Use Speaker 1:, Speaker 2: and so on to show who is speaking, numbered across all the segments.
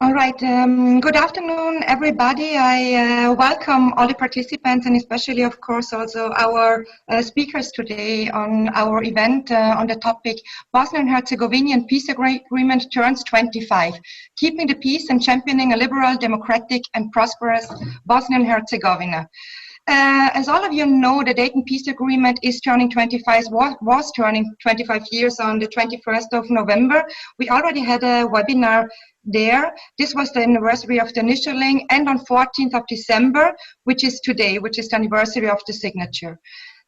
Speaker 1: All right. Good afternoon, everybody. I welcome all the participants and especially, of course, also our speakers today on our event on the topic Bosnian and Herzegovinian Peace Agreement turns 25, keeping the peace and championing a liberal, democratic and prosperous Bosnia and Herzegovina. As all of you know, the Dayton Peace Agreement is turning 25, was turning 25 years on the 21st of November. We already had a webinar there. This was the anniversary of the initialing, and on 14th of December, which is today, which is the anniversary of the signature.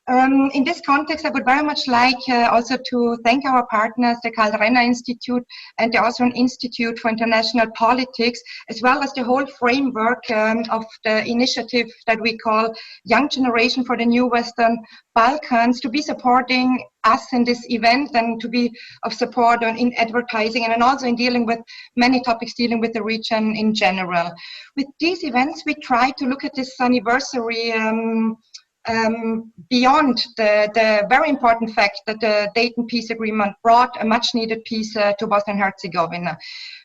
Speaker 1: In this context, I would very much like also to thank our partners, the Karl-Renner-Institut and the Austrian Institute for International Politics, as well as the whole framework of the initiative that we call Young Generation for the New Western Balkans, to be supporting us in this event and to be of support in advertising and also in dealing with many topics dealing with the region in general. With these events, we try to look at this anniversary beyond the very important fact that the Dayton Peace Agreement brought a much needed peace to Bosnia and Herzegovina.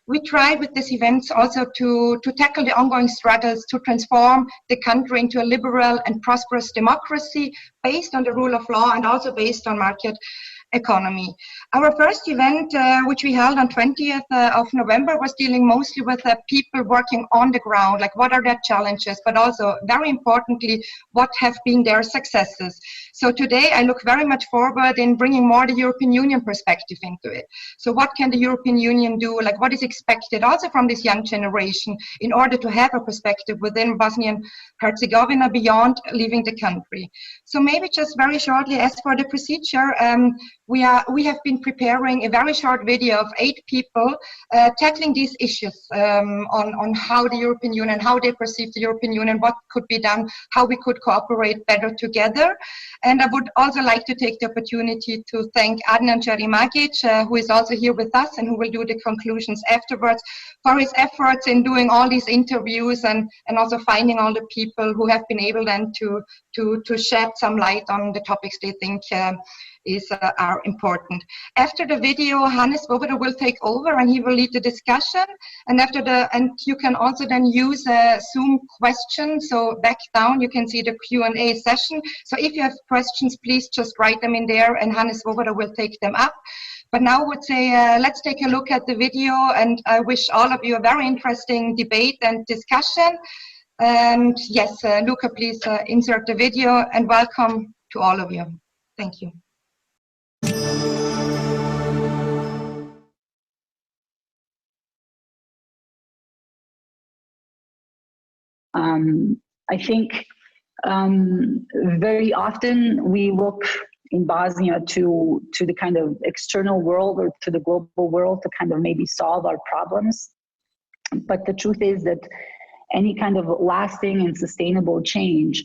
Speaker 1: We tried with these events also to tackle the ongoing struggles to transform the country into a liberal and prosperous democracy based on the rule of law and also based on market economy. Our first event, which we held on 20th of November, was dealing mostly with people working on the ground, like what are their challenges, but also very importantly, what have been their successes. So today I look very much forward in bringing more the European Union perspective into it. So what can the European Union do, like what is expected also from this young generation in order to have a perspective within Bosnia and Herzegovina beyond leaving the country. So maybe just very shortly, as for the procedure, we have been preparing a very short video of 8 people tackling these issues on how the European Union, how they perceive the European Union, what could be done, how we could cooperate better together. And I would also like to take the opportunity to thank Adnan Ćerimagić, who is also here with us and who will do the conclusions afterwards, for his efforts in doing all these interviews and also finding all the people who have been able then to shed some light on the topics they think are important. After the video, Johann Swoboda will take over and he will lead the discussion. And you can also then use a Zoom question. So back down, you can see the Q&A session. So if you have questions, please just write them in there and Johann Swoboda will take them up. But now I would say, let's take a look at the video, and I wish all of you a very interesting debate and discussion. And yes, Luca, please insert the video, and welcome to all of you. Thank you.
Speaker 2: I think very often we look in Bosnia to the kind of external world or to the global world to kind of maybe solve our problems. But the truth is that any kind of lasting and sustainable change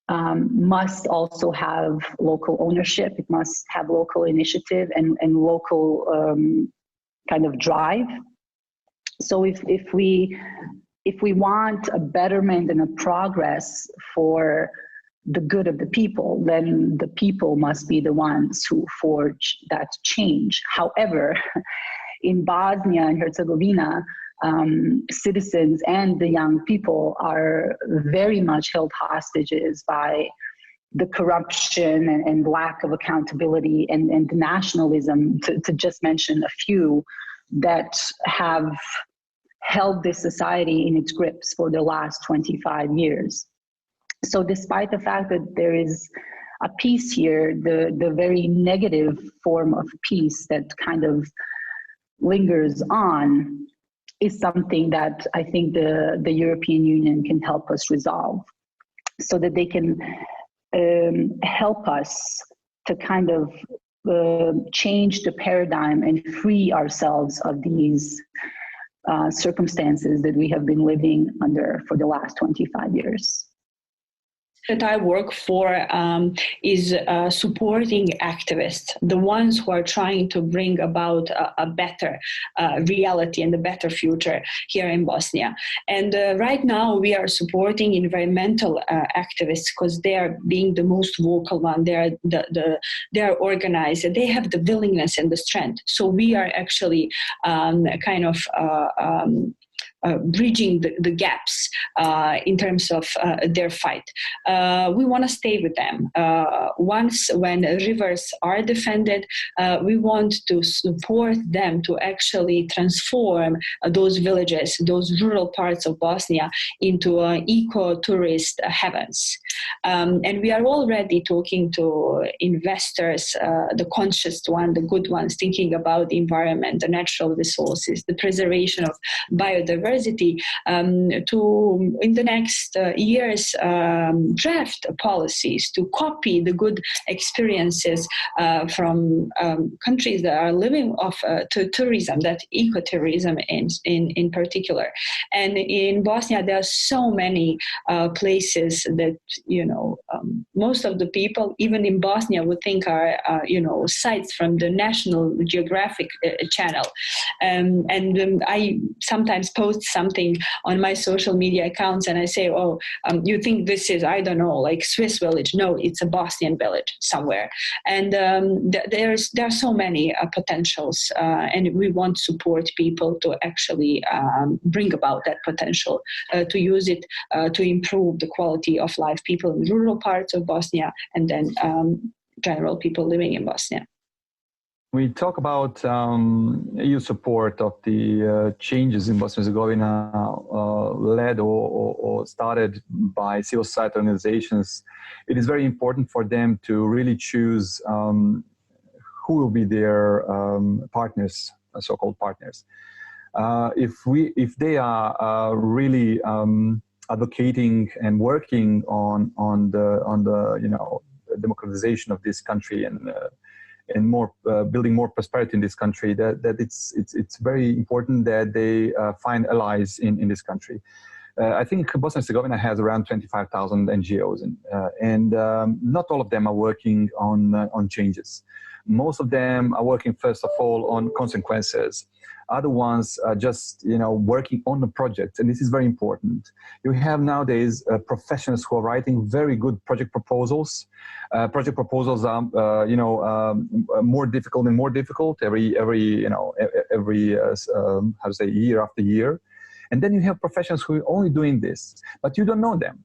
Speaker 2: must also have local ownership. It must have local initiative and local kind of drive. So if we want a betterment and a progress for the good of the people, then the people must be the ones who forge that change. However, in Bosnia and Herzegovina, citizens and the young people are very much held hostages by the corruption and lack of accountability and nationalism, to just mention a few, that have held this society in its grips for the last 25 years. So despite the fact that there is a peace here, the very negative form of peace that kind of lingers on is something that I think the European Union can help us resolve, so that they can help us to kind of change the paradigm and free ourselves of these circumstances that we have been living under for the last 25 years.
Speaker 3: That I work for is supporting activists, the ones who are trying to bring about a better reality and a better future here in Bosnia. And right now we are supporting environmental activists because they are being the most vocal one. They are organized. They have the willingness and the strength. So we are actually bridging the gaps in terms of their fight. We want to stay with them. Once when rivers are defended, we want to support them to actually transform those villages, those rural parts of Bosnia, into eco-tourist heavens. And we are already talking to investors, the conscious one, the good ones, thinking about the environment, the natural resources, the preservation of biodiversity, to in the next years draft policies to copy the good experiences from countries that are living off tourism, that ecotourism in particular. And in Bosnia, there are so many places that, most of the people, even in Bosnia, would think are, sites from the National Geographic channel. And I sometimes post something on my social media accounts and I say, you think this is, I don't know, like Swiss village. No, it's a Bosnian village somewhere. And there are so many potentials, and we want to support people to actually bring about that potential, to use it to improve the quality of life, people in rural parts of Bosnia, and then general people living in Bosnia.
Speaker 4: We talk about EU support of the changes in Bosnia and Herzegovina led or started by civil society organizations. It is very important for them to really choose who will be their partners, so-called partners. If they are really advocating and working on the democratization of this country and more building more prosperity in this country, that it's very important that they find allies in this country. I think Bosnia and Herzegovina has around 25,000 NGOs, and not all of them are working on changes. Most of them are working, first of all, on consequences. Other ones are just, working on the project, and this is very important. You have nowadays professionals who are writing very good project proposals. Project proposals are, more difficult and more difficult every year after year. And then you have professionals who are only doing this, but you don't know them.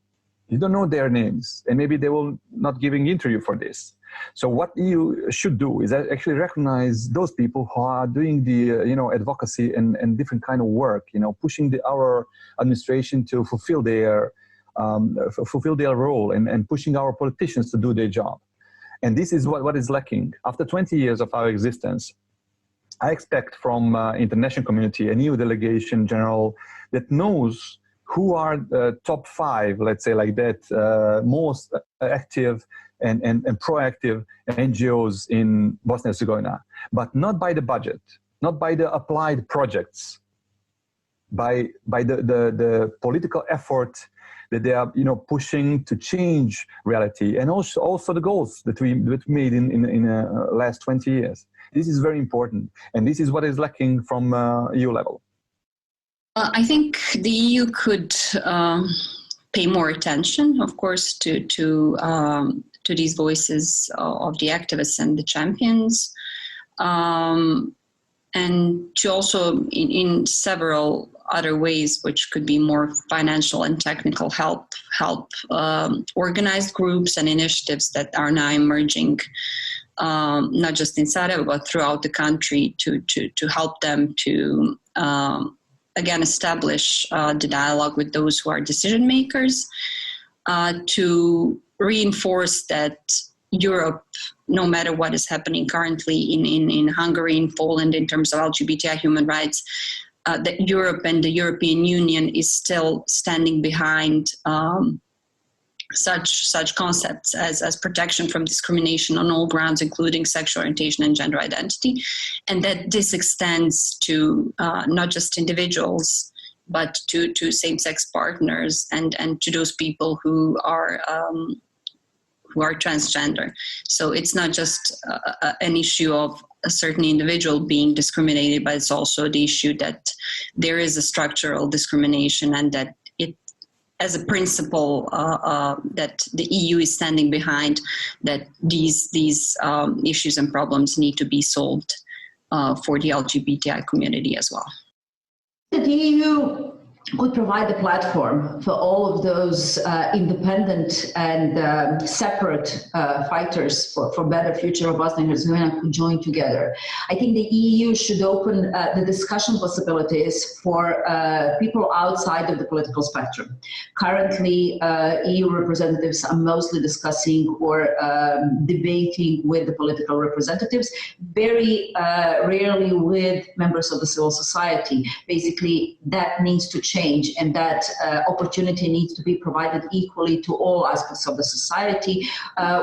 Speaker 4: You don't know their names, and maybe they will not giving interview for this. So what you should do is actually recognize those people who are doing the advocacy and different kind of work, pushing our administration to fulfill their role and pushing our politicians to do their job. And this is what is lacking. After 20 years of our existence, I expect from international community an EU delegation general that knows who are the top 5, let's say like that, most active and proactive NGOs in Bosnia and Herzegovina, but not by the budget, not by the applied projects, by the political effort that they are pushing to change reality, and also the goals that we made in the last 20 years. This is very important, and this is what is lacking from EU level.
Speaker 5: I think the EU could pay more attention, of course, to these voices of the activists and the champions, and to also in several other ways, which could be more financial and technical help organized groups and initiatives that are now emerging, not just in Sarajevo but throughout the country, to help them to again establish the dialogue with those who are decision makers, to reinforce that Europe, no matter what is happening currently in Hungary, in Poland, in terms of LGBTI human rights, that Europe and the European Union is still standing behind such concepts as protection from discrimination on all grounds, including sexual orientation and gender identity, and that this extends to not just individuals, but to same-sex partners and to those people who are transgender. So it's not just an issue of a certain individual being discriminated, but it's also the issue that there is a structural discrimination, and that it, as a principle, that the EU is standing behind, that these issues and problems need to be solved for the LGBTI community as well.
Speaker 6: The EU could provide a platform for all of those independent and separate fighters for better future of Bosnia and Herzegovina to join together. I think the EU should open the discussion possibilities for people outside of the political spectrum. Currently, EU representatives are mostly discussing or debating with the political representatives, very rarely with members of the civil society. Basically, that needs to change, and that opportunity needs to be provided equally to all aspects of the society,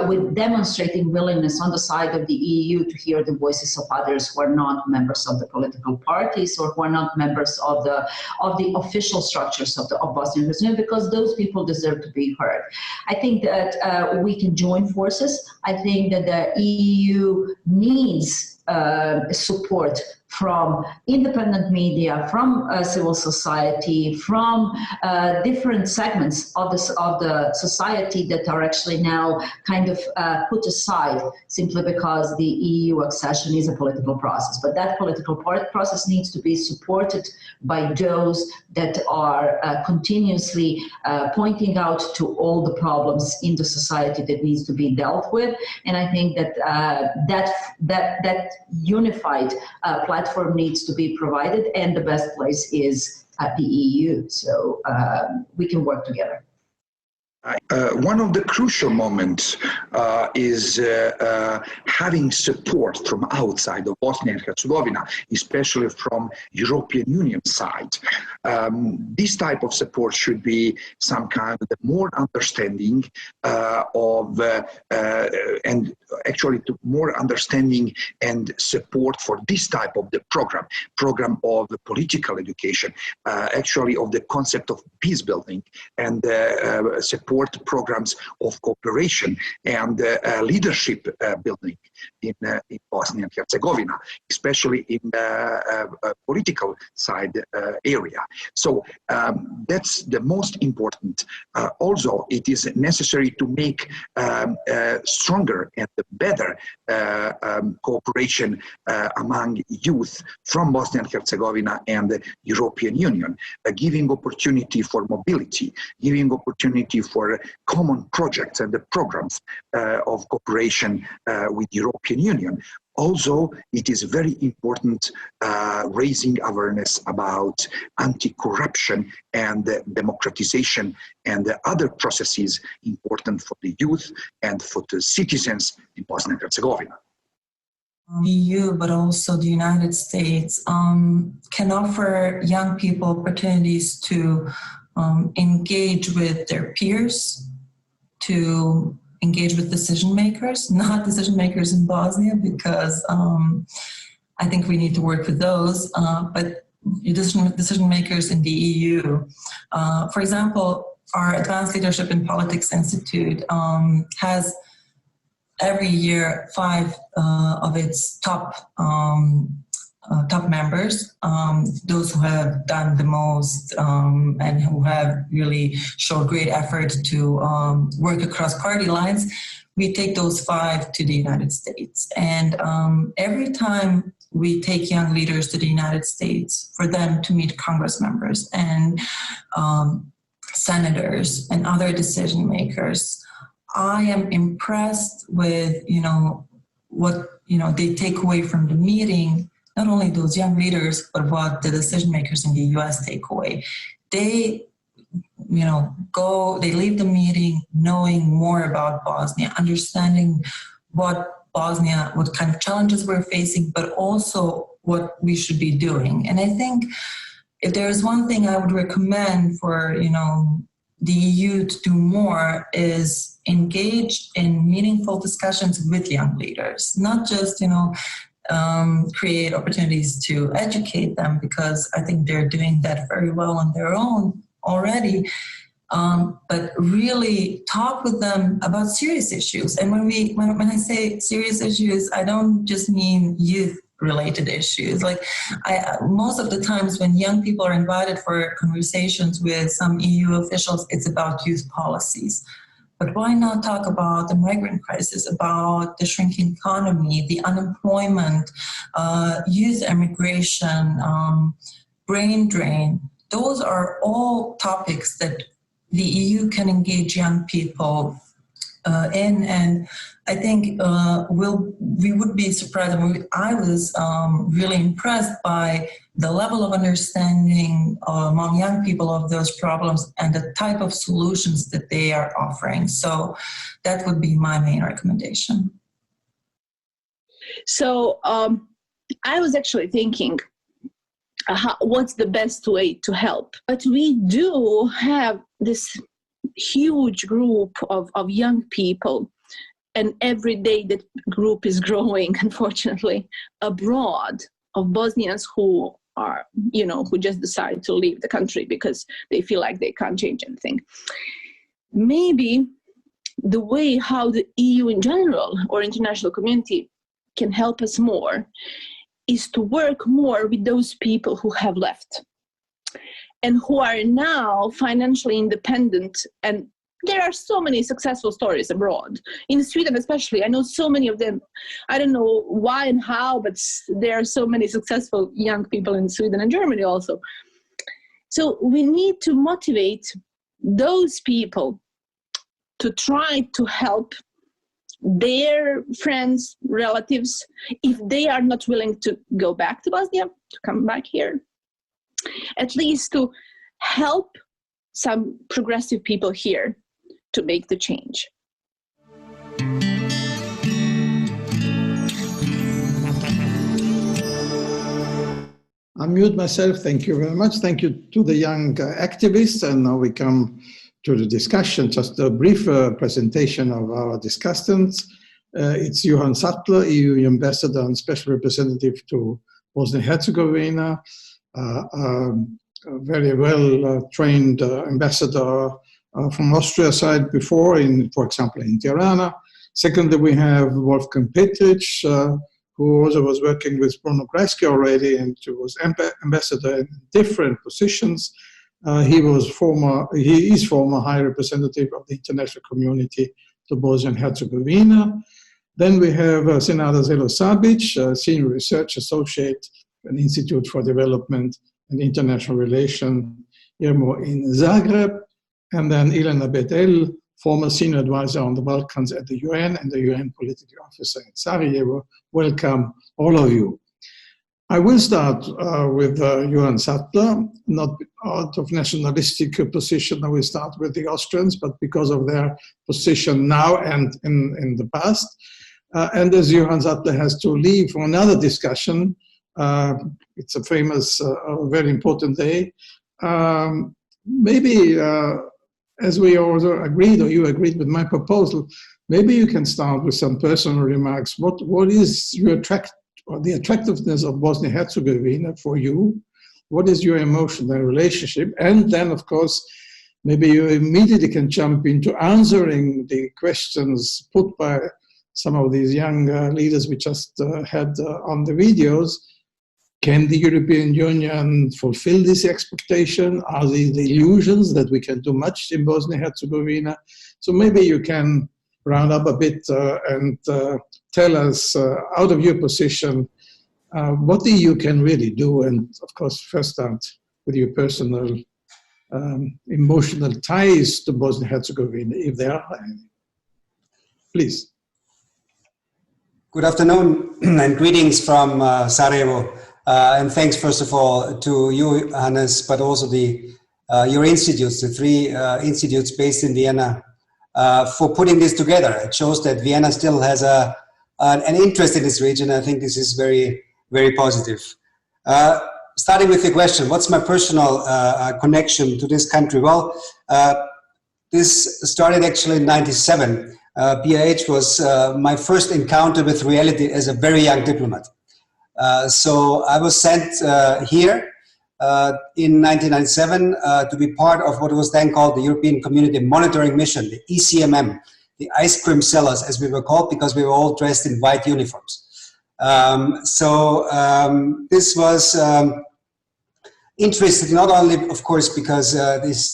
Speaker 6: with demonstrating willingness on the side of the EU to hear the voices of others who are not members of the political parties or who are not members of the official structures of Bosnia and Herzegovina, because those people deserve to be heard. I think that we can join forces. I think that the EU needs support from independent media, from civil society, from different segments of the society that are actually now kind of put aside simply because the EU accession is a political process. But that political process needs to be supported by those that are continuously pointing out to all the problems in the society that needs to be dealt with. And I think that that unified platform needs to be provided, and the best place is at the EU. So we can work together.
Speaker 7: One of the crucial moments is having support from outside of Bosnia and Herzegovina, especially from European Union side. This type of support should be some kind of more understanding of and actually to more understanding and support for this type of the program of political education, actually of the concept of peace building and support programs of cooperation and leadership building in Bosnia and Herzegovina, especially in the political side area. So that's the most important. Also, it is necessary to make stronger and better cooperation among youth from Bosnia and Herzegovina and the European Union, giving opportunity for mobility, giving opportunity for common projects and the programs of cooperation with European Union. Also, it is very important raising awareness about anti-corruption and democratization and the other processes important for the youth and for the citizens in Bosnia and Herzegovina.
Speaker 8: EU, but also the United States, can offer young people opportunities to engage with their peers, to engage with decision makers, not decision makers in Bosnia, because I think we need to work with those, but decision makers in the EU. For example, our Advanced Leadership in Politics Institute has every year 5 of its top members, those who have done the most and who have really showed great effort to work across party lines. We take those 5 to the United States. And every time we take young leaders to the United States for them to meet Congress members and senators and other decision makers, I am impressed with, what, they take away from the meeting. Not only those young leaders, but what the decision makers in the US take away. They, they leave the meeting knowing more about Bosnia, understanding what kind of challenges we're facing, but also what we should be doing. And I think if there's one thing I would recommend for, the EU to do more is engage in meaningful discussions with young leaders, not just, create opportunities to educate them, because I think they're doing that very well on their own already, but really talk with them about serious issues. And when I say serious issues, I don't just mean youth-related issues. Like most of the times when young people are invited for conversations with some EU officials, it's about youth policies. But why not talk about the migrant crisis, about the shrinking economy, the unemployment, youth immigration, brain drain, those are all topics that the EU can engage young people in, and I think we would be surprised. I mean, I was really impressed by the level of understanding among young people of those problems and the type of solutions that they are offering. So that would be my main recommendation.
Speaker 9: So I was actually thinking, what's the best way to help? But we do have this huge group of young people, and every day that group is growing, unfortunately, abroad, of Bosnians who are, who just decide to leave the country because they feel like they can't change anything. Maybe the way how the EU in general or international community can help us more is to work more with those people who have left and who are now financially independent. And there are so many successful stories abroad. In Sweden especially, I know so many of them. I don't know why and how, but there are so many successful young people in Sweden and Germany also. So we need to motivate those people to try to help their friends, relatives, if they are not willing to go back to Bosnia, to come back here, at least to help some progressive people here to make the change.
Speaker 10: I mute myself. Thank you very much. Thank you to the young activists. And now we come to the discussion. Just a brief presentation of our discussants. It's Johann Sattler, EU Ambassador and Special Representative to Bosnia and Herzegovina, a very well trained ambassador from Austria side before, for example, in Tirana. Secondly, we have Wolfgang Petritsch, who also was working with Bruno Kreisky already and who was ambassador in different positions. He is former High Representative of the international community to Bosnia and Herzegovina. Then we have Senada Šabić, Senior Research Associate at the Institute for Development and International Relations, IRMO in Zagreb. And then Ilana Bet-El, former Senior Advisor on the Balkans at the UN and the UN Political Officer in Sarajevo. Welcome, all of you. I will start with Johann Sattler, not out of nationalistic position. I will start with the Austrians, but because of their position now and in the past. And as Johann Sattler has to leave for another discussion, it's a famous, very important day. Maybe, as we also agreed, or you agreed with my proposal, maybe you can start with some personal remarks. What is your the attractiveness of Bosnia and Herzegovina for you? What is your emotional relationship? And then, of course, maybe you immediately can jump into answering the questions put by some of these young leaders we just had on the videos. Can the European Union fulfill this expectation? Are these the illusions that we can do much in Bosnia and Herzegovina? So maybe you can round up a bit and tell us, out of your position, what the EU can really do. And of course, first start with your personal emotional ties to Bosnia and Herzegovina, if there are any. Please.
Speaker 11: Good afternoon and greetings from Sarajevo. And thanks, first of all, to you, Hannes, but also your institutes, the three institutes based in Vienna, for putting this together. It shows that Vienna still has an interest in this region. I think this is very, very positive. Starting with the question, what's my personal connection to this country? Well, this started actually in '97. BIH was my first encounter with reality as a very young diplomat. So I was sent here in 1997 to be part of what was then called the European Community Monitoring Mission, the ECMM, the ice cream sellers, as we were called, because we were all dressed in white uniforms. This was interesting, not only, of course, because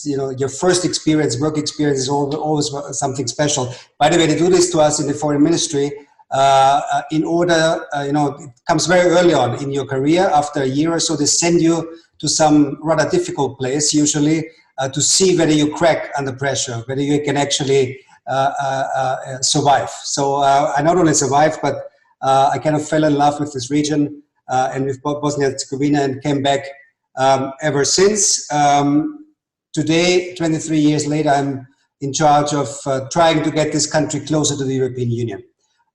Speaker 11: your first experience, work experience, is always something special. By the way, they do this to us in the foreign ministry in order, it comes very early on in your career. After a year or so, they send you to some rather difficult place, usually, to see whether you crack under pressure, whether you can actually survive. So I not only survived, but I kind of fell in love with this region and with Bosnia and Herzegovina, and came back ever since. Today, 23 years later, I'm in charge of trying to get this country closer to the European Union.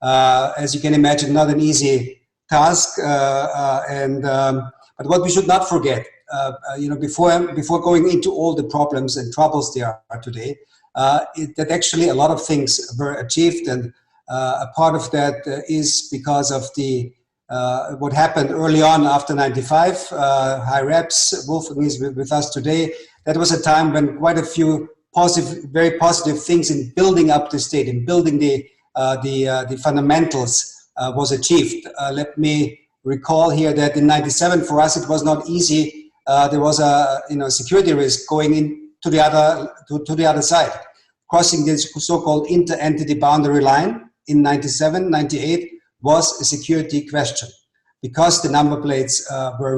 Speaker 11: As you can imagine, not an easy task. But what we should not forget, before going into all the problems and troubles there are today, that actually a lot of things were achieved, and a part of that is because of the what happened early on after '95. High reps, Wolfgang is with us today. That was a time when quite a few very positive things in building up the state, in building the fundamentals was achieved. Let me recall here that in '97 for us it was not easy. There was a security risk going in to the other side, crossing this so-called inter-entity boundary line in '97, '98 was a security question, because the number plates were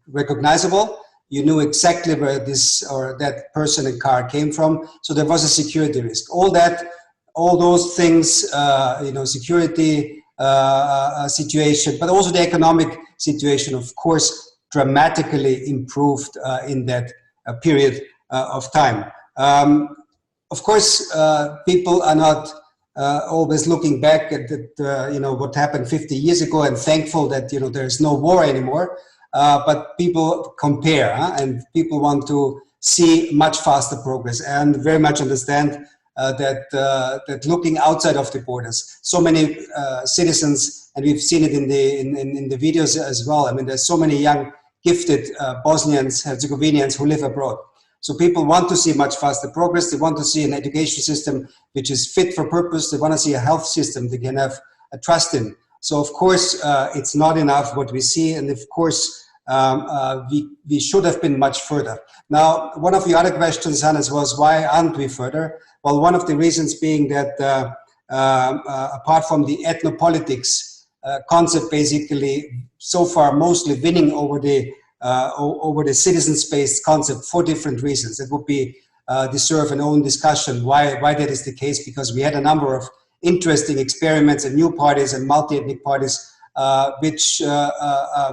Speaker 11: recognizable. You knew exactly where this or that person and car came from, so there was a security risk. All those things, security situation, but also the economic situation, of course, dramatically improved in that period of time. Of course, people are not always looking back at what happened 50 years ago and thankful that there is no war anymore. But people compare, and people want to see much faster progress, and very much understand that looking outside of the borders, so many citizens, and we've seen it in the videos as well. I mean, there's so many young, gifted Bosnians, Herzegovinians who live abroad. So people want to see much faster progress. They want to see an education system which is fit for purpose. They want to see a health system they can have a trust in. So of course, it's not enough what we see, and of course, we should have been much further. Now, one of the other questions, Hannes, was why aren't we further? Well, one of the reasons being that apart from the ethnopolitics concept, basically so far mostly winning over the citizens-based concept for different reasons. It would be deserve an own discussion why that is the case, because we had a number of interesting experiments and new parties and multi-ethnic parties, which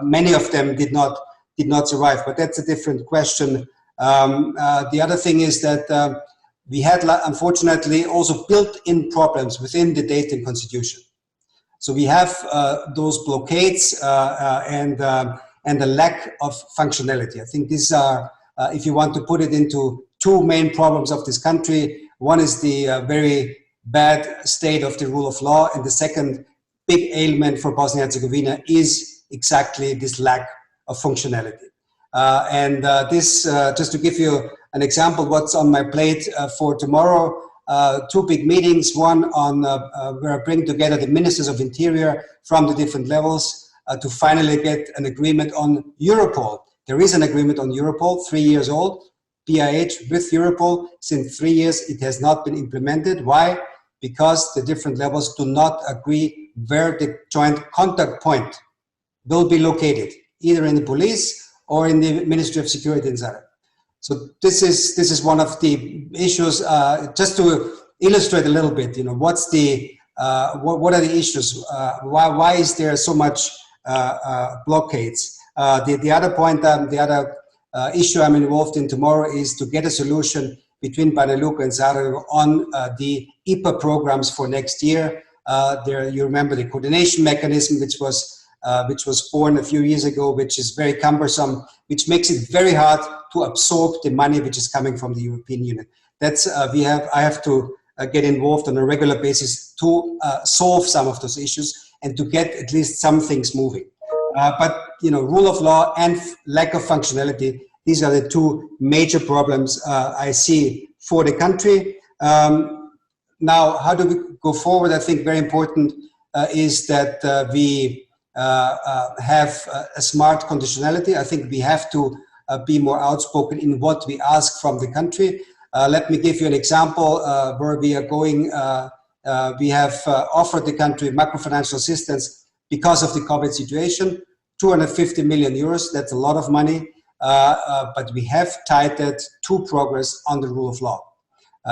Speaker 11: many of them did not survive. But that's a different question. The other thing is that we had, unfortunately, also built-in problems within the Dayton Constitution. So we have those blockades and the lack of functionality. I think these are, if you want to put it into two main problems of this country, one is the very bad state of the rule of law, and the second big ailment for Bosnia and Herzegovina is exactly this lack of functionality. This, just to give you an example, what's on my plate for tomorrow, two big meetings, one on where I bring together the ministers of interior from the different levels to finally get an agreement on Europol. There is an agreement on Europol, 3 years old, PIH with Europol. Since 3 years, it has not been implemented. Why? Because the different levels do not agree where the joint contact point will be located, either in the police or in the Ministry of Security in Zagreb. So this is one of the issues. Just to illustrate a little bit, what's the what are the issues? Why is there so much blockades? The other point, the other issue I'm involved in tomorrow is to get a solution between Banja Luka and Sarajevo on the IPA programs for next year. There, you remember the coordination mechanism, which was born a few years ago, which is very cumbersome, which makes it very hard to absorb the money which is coming from the European Union. That's I have to get involved on a regular basis to solve some of those issues and to get at least some things moving. But rule of law and lack of functionality, these are the two major problems I see for the country. Now, how do we go forward? I think very important is that we have a smart conditionality. I think we have to be more outspoken in what we ask from the country. Let me give you an example where we are going. We have offered the country macro-financial assistance because of the COVID situation, 250 million euros. That's a lot of money. but we have tied that to progress on the rule of law,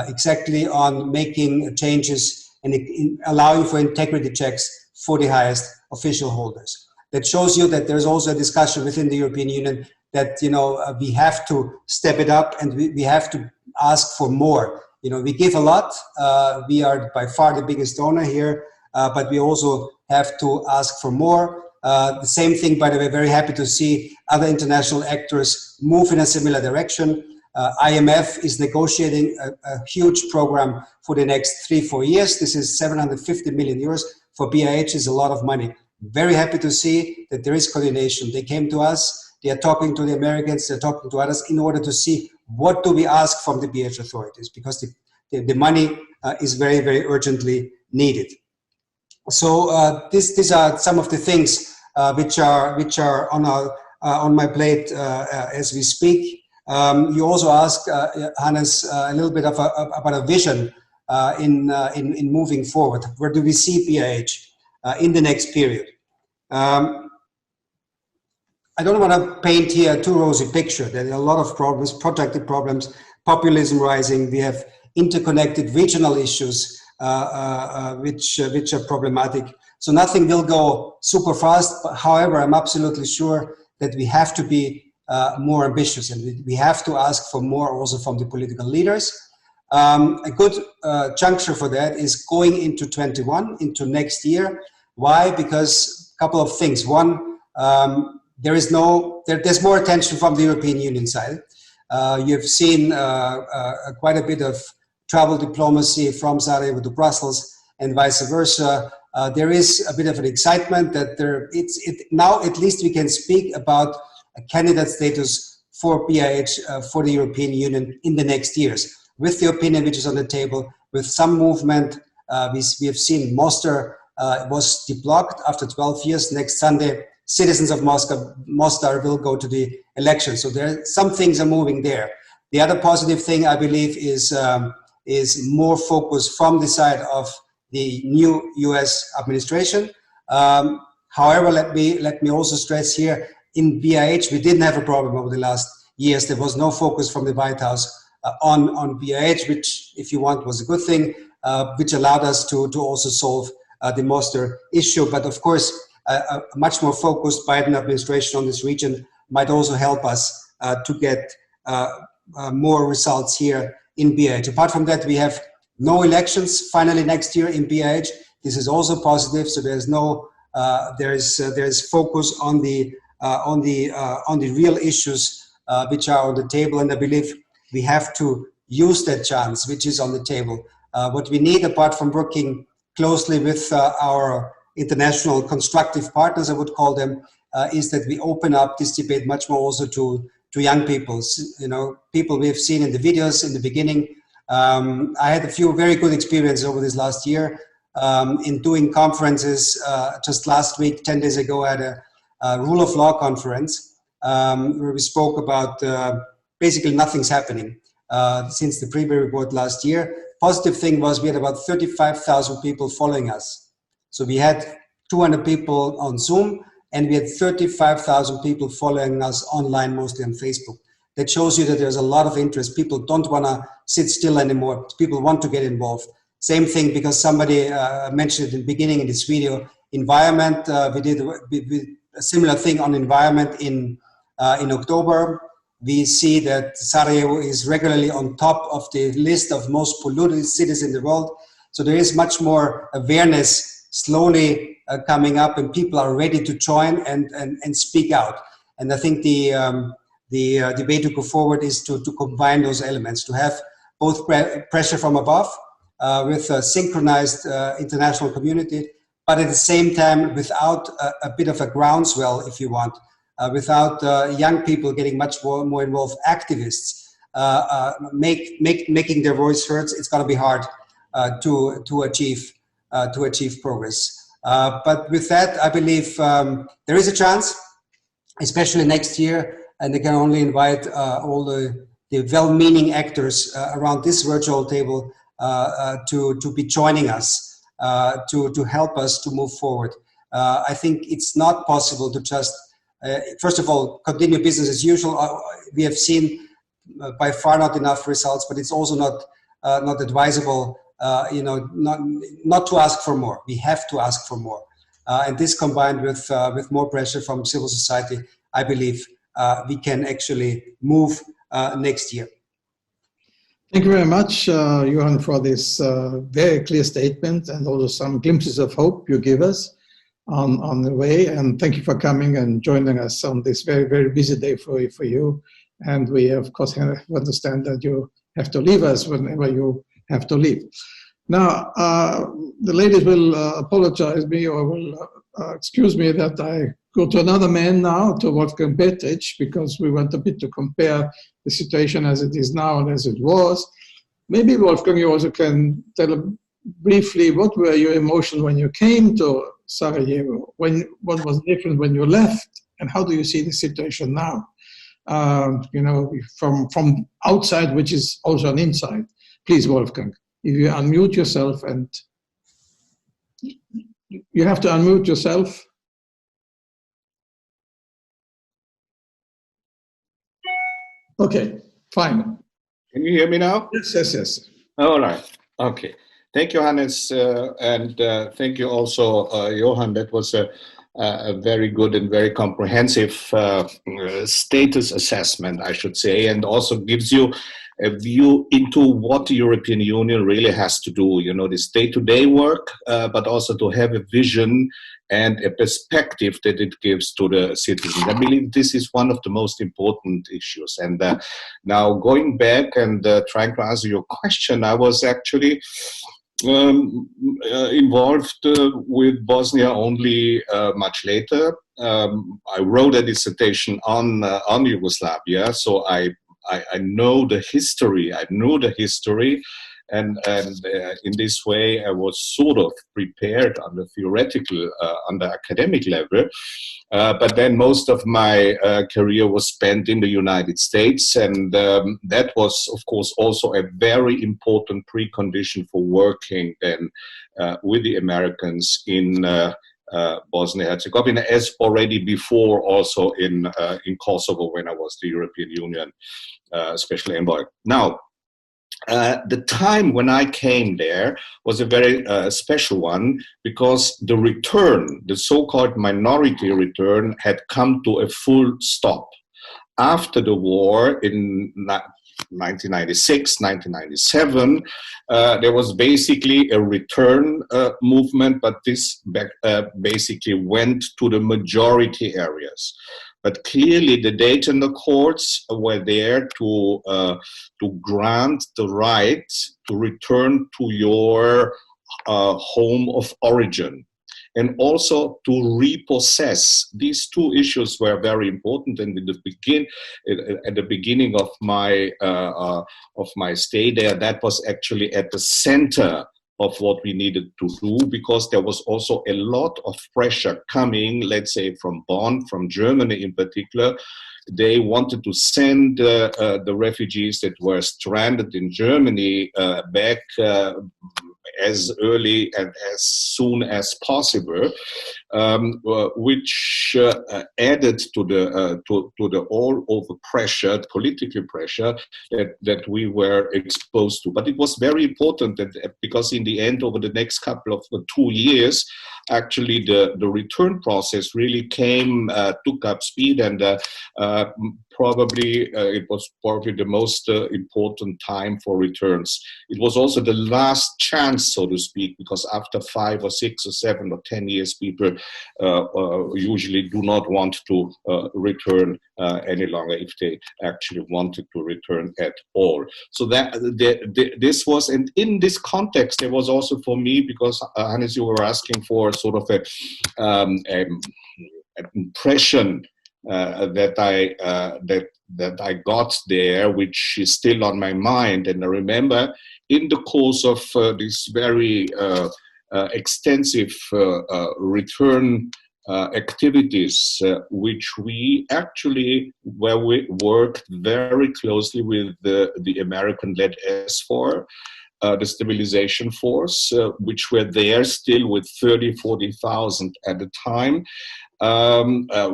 Speaker 11: exactly on making changes and allowing for integrity checks for the highest official holders. That shows you that there's also a discussion within the European Union that, you know, we have to step it up and we have to ask for more. You know, we give a lot. We are by far the biggest donor here, but we also have to ask for more. The same thing, by the way, very happy to see other international actors move in a similar direction. IMF is negotiating a huge program for the next 3-4 years. This is 750 million euros. For BIH is a lot of money. Very happy to see that there is coordination. They came to us, they are talking to the Americans, they're talking to others in order to see what do we ask from the BIH authorities, because the money is very, very urgently needed. So these are some of the things which are on my plate as we speak. You also asked, Hannes, a little bit about a vision in moving forward. Where do we see BIH in the next period? I don't want to paint here a too rosy picture. There are a lot of problems, protracted problems, populism rising. We have interconnected regional issues which are problematic. So nothing will go super fast. But however, I'm absolutely sure that we have to be more ambitious, and we have to ask for more also from the political leaders. A good juncture for that is going into 21, into next year. Why? Because a couple of things. One, there's more attention from the European Union side. You've seen quite a bit of travel diplomacy from Sarajevo to Brussels and vice versa. There is a bit of an excitement that now at least we can speak about a candidate status for BIH for the European Union in the next years, with the opinion which is on the table, with some movement. We have seen Mostar was deblocked after 12 years. Next Sunday, citizens of Mostar will go to the election. So some things are moving there. The other positive thing, I believe, is more focus from the side of the new US administration. However, let me also stress here, in BIH, we didn't have a problem over the last years. There was no focus from the White House on BIH, which, if you want, was a good thing, which allowed us to also solve the Mostar issue. But of course, a much more focused Biden administration on this region might also help us to get more results here in BIH. Apart from that, we have no elections finally next year in BIH. This is also positive. So there's no there's focus on the real issues which are on the table, and I believe we have to use that chance which is on the table. What we need, apart from working closely with our international constructive partners, I would call them, is that we open up this debate much more also to young people. You know, people we've seen in the videos in the beginning. I had a few very good experiences over this last year in doing conferences. Just last week, 10 days ago, I had a rule of law conference where we spoke about basically nothing's happening since the Preview report last year. Positive thing was we had about 35,000 people following us. So we had 200 people on Zoom, and we had 35,000 people following us online, mostly on Facebook. That shows you that there's a lot of interest. People don't want to sit still anymore. People want to get involved. Same thing, because somebody mentioned it in the beginning in this video, environment. We did a similar thing on environment in October. We see that Sarajevo is regularly on top of the list of most polluted cities in the world. So there is much more awareness slowly coming up, and people are ready to join and speak out. And I think the way to go forward is to combine those elements, to have both pressure from above with a synchronized international community, but at the same time without a bit of a groundswell, if you want, without young people getting much more involved, activists making their voice heard. It's going to be hard to achieve progress. But with that, I believe there is a chance, especially next year, and I can only invite all the well-meaning actors around this virtual table to be joining us, to help us to move forward. I think it's not possible to just first of all, continue business as usual. We have seen by far not enough results, but it's also not advisable, not to ask for more. We have to ask for more. And this combined with more pressure from civil society, I believe we can actually move next year.
Speaker 10: Thank you very much, Johann, for this very clear statement and also some glimpses of hope you give us on the way. And thank you for coming and joining us on this very, very busy day for you. And we, of course, understand that you have to leave us whenever you have to leave. Now, the ladies will apologize me or will excuse me that I go to another man now, to Wolfgang Petritsch, because we want a bit to compare the situation as it is now and as it was. Maybe, Wolfgang, you also can tell briefly what were your emotions when you came to Sarajevo, what was different when you left, and how do you see the situation now? From outside, which is also an inside. Please, Wolfgang, if you unmute yourself, and you have to unmute yourself. Okay, fine.
Speaker 12: Can you hear me now?
Speaker 10: Yes.
Speaker 12: All right. Okay. Thank you, Hannes, and thank you also, Johann. That was a very good and very comprehensive status assessment, I should say, and also gives you a view into what the European Union really has to do, this day-to-day work, but also to have a vision and a perspective that it gives to the citizens. I believe this is one of the most important issues. And now going back and trying to answer your question, I was actually involved with Bosnia only much later. I wrote a dissertation on Yugoslavia, so I know the history. I knew the history, and in this way I was sort of prepared on the theoretical, on the academic level. But then most of my career was spent in the United States, and that was, of course, also a very important precondition for working then with the Americans in Bosnia and Herzegovina, as already before also in Kosovo when I was the European Union special envoy. Now, the time when I came there was a very special one, because the return, the so-called minority return, had come to a full stop. After the war in 1996, 1997, there was basically a return movement, but this basically went to the majority areas. But clearly the Dayton Accords were there to grant the right to return to your home of origin, and also to repossess. These two issues were very important, and at the beginning of my stay there, that was actually at the center of what we needed to do, because there was also a lot of pressure coming, let's say from Bonn, from Germany in particular. They wanted to send the refugees that were stranded in Germany back as early and as soon as possible, which added to the all-over pressure, political pressure that we were exposed to. But it was very important that, because in the end, over the next couple of 2 years, actually the return process really took up speed, and it was probably the most important time for returns. It was also the last chance, so to speak, because after 5 or 6 or 7 or 10 years, people usually do not want to return any longer if they actually wanted to return at all. So this was, and in this context, there was also for me, because Hannes, you were asking for sort of an impression that I got there, which is still on my mind. And I remember in the course of this very extensive return activities, where we worked very closely with the American-led SFOR, the stabilization force, which were there still with 30,000, 40,000 at the time.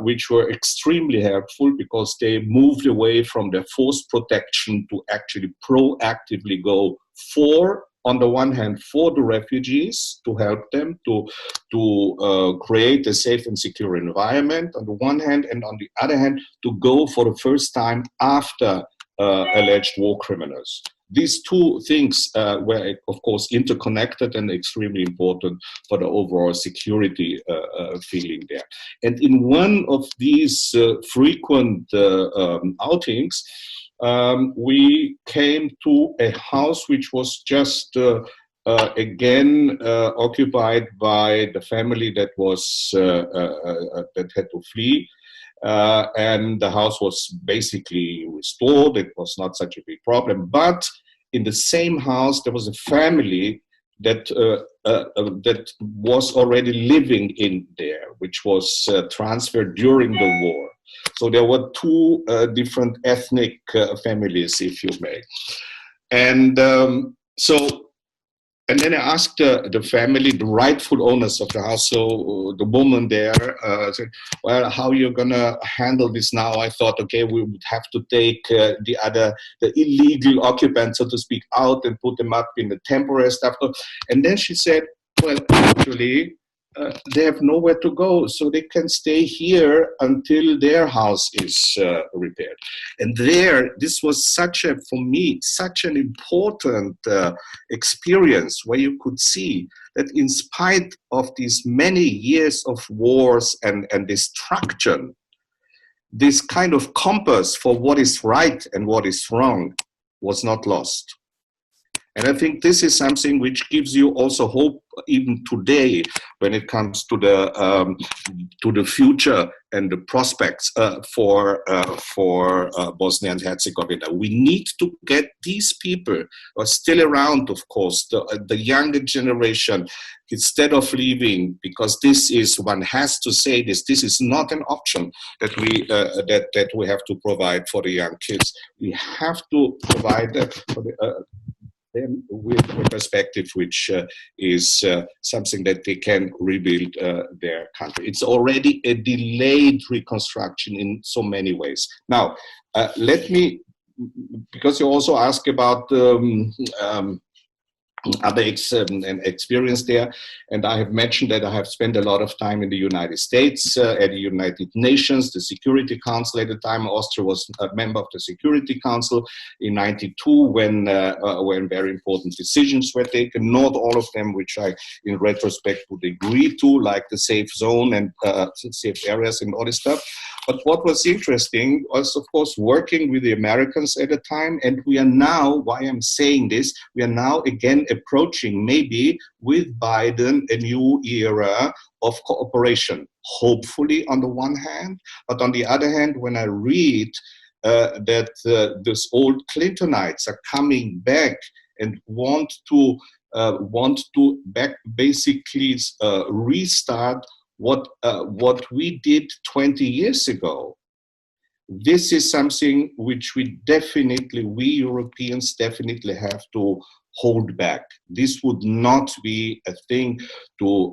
Speaker 12: which were extremely helpful because they moved away from their forced protection to actually proactively go on the one hand, for the refugees, to help them to create a safe and secure environment on the one hand, and on the other hand, to go for the first time after alleged war criminals. These two things were, of course, interconnected and extremely important for the overall security feeling there. And in one of these frequent outings, we came to a house which was just again occupied by the family that was that had to flee. And the house was basically restored. It was not such a big problem. But in the same house, there was a family that that was already living in there, which was transferred during the war. So there were two different ethnic families, if you may. And and then I asked the family, the rightful owners of the house, so the woman there said, well, how are you going to handle this now? I thought, okay, we would have to take the illegal occupants, so to speak, out and put them up in the temporary stuff. And then she said, well, actually, they have nowhere to go, so they can stay here until their house is repaired. And this was for me, such an important experience where you could see that in spite of these many years of wars and destruction, this kind of compass for what is right and what is wrong was not lost. And I think this is something which gives you also hope even today when it comes to the future and the prospects for Bosnia and Herzegovina. We need to get these people who are still around, of course, the younger generation, instead of leaving, because one has to say this is not an option that we have to provide for the young kids. We have to provide for them with a perspective which is something that they can rebuild their country. It's already a delayed reconstruction in so many ways. Now, let me, because you also ask about other experience there, and I have mentioned that I have spent a lot of time in the United States, at the United Nations, the Security Council at the time. Austria was a member of the Security Council in '92 when very important decisions were taken, not all of them which I, in retrospect, would agree to, like the safe zone and safe areas and all this stuff. But what was interesting was, of course, working with the Americans at the time, and we are now, why I'm saying this, we are now again approaching, maybe with Biden, a new era of cooperation, hopefully on the one hand, but on the other hand, when I read that these old Clintonites are coming back and want to basically restart what we did 20 years ago. This is something which we Europeans definitely have to hold back. This would not be a thing to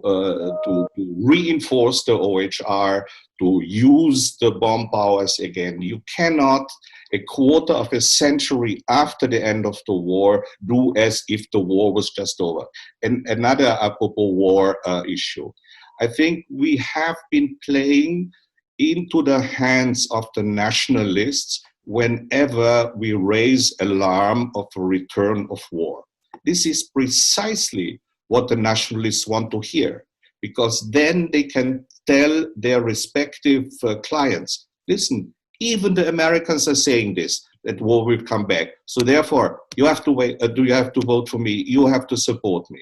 Speaker 12: reinforce the OHR, to use the bomb powers again. You cannot, a quarter of a century after the end of the war, do as if the war was just over. And another apropos war issue. I think we have been playing into the hands of the nationalists whenever we raise alarm of a return of war. This is precisely what the nationalists want to hear, because then they can tell their respective clients, listen, even the Americans are saying this, that war will come back. So therefore, you have to wait. You have to vote for me. You have to support me.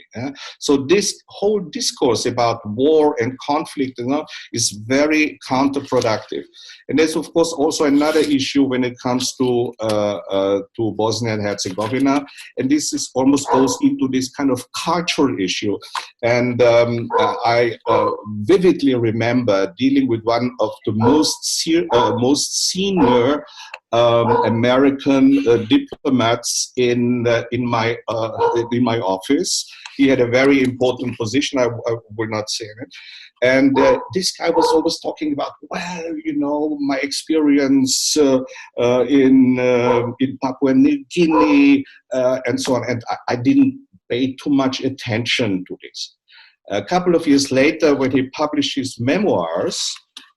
Speaker 12: So this whole discourse about war and conflict, is very counterproductive. And there's of course also another issue when it comes to Bosnia and Herzegovina, and this is almost goes into this kind of cultural issue. And I vividly remember dealing with one of the most senior American diplomats in my office. He had a very important position. I will not say it. And this guy was always talking about, well, you know, my experience in Papua New Guinea and so on. And I didn't pay too much attention to this. A couple of years later, when he published his memoirs,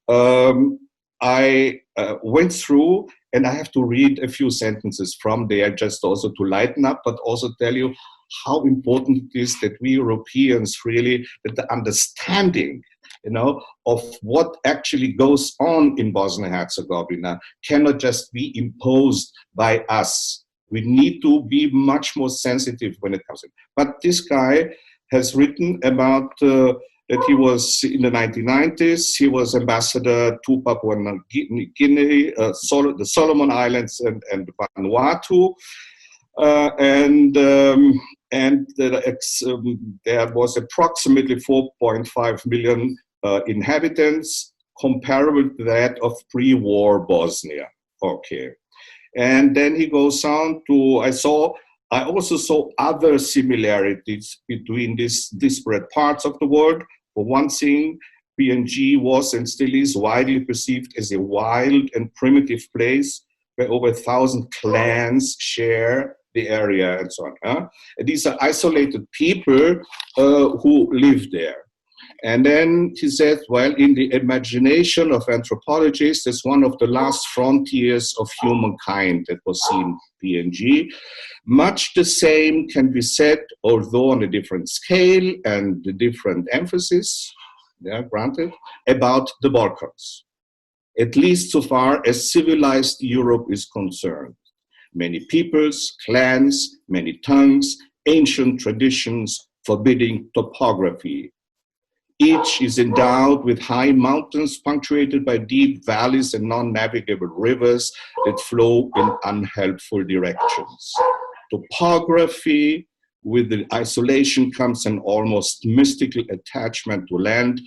Speaker 12: I went through, and I have to read a few sentences from there just also to lighten up, but also tell you how important it is that we Europeans really, that the understanding, you know, of what actually goes on in Bosnia and Herzegovina cannot just be imposed by us. We need to be much more sensitive when it comes in. But this guy has written about that he was in the 1990s, he was ambassador to Papua New Guinea, the Solomon Islands and Vanuatu. There was approximately 4.5 million inhabitants, comparable to that of pre-war Bosnia. Okay. And then he goes on to, I also saw other similarities between these disparate parts of the world. For one thing, PNG was and still is widely perceived as a wild and primitive place where over 1,000 clans share the area and so on. And these are isolated people who live there. And then he said, well, in the imagination of anthropologists, it's one of the last frontiers of humankind that was seen in PNG. Much the same can be said, although on a different scale and a different emphasis, yeah, granted, about the Balkans, at least so far as civilized Europe is concerned. Many peoples, clans, many tongues, ancient traditions, forbidding topography. Each is endowed with high mountains punctuated by deep valleys and non-navigable rivers that flow in unhelpful directions. Topography, with the isolation comes an almost mystical attachment to land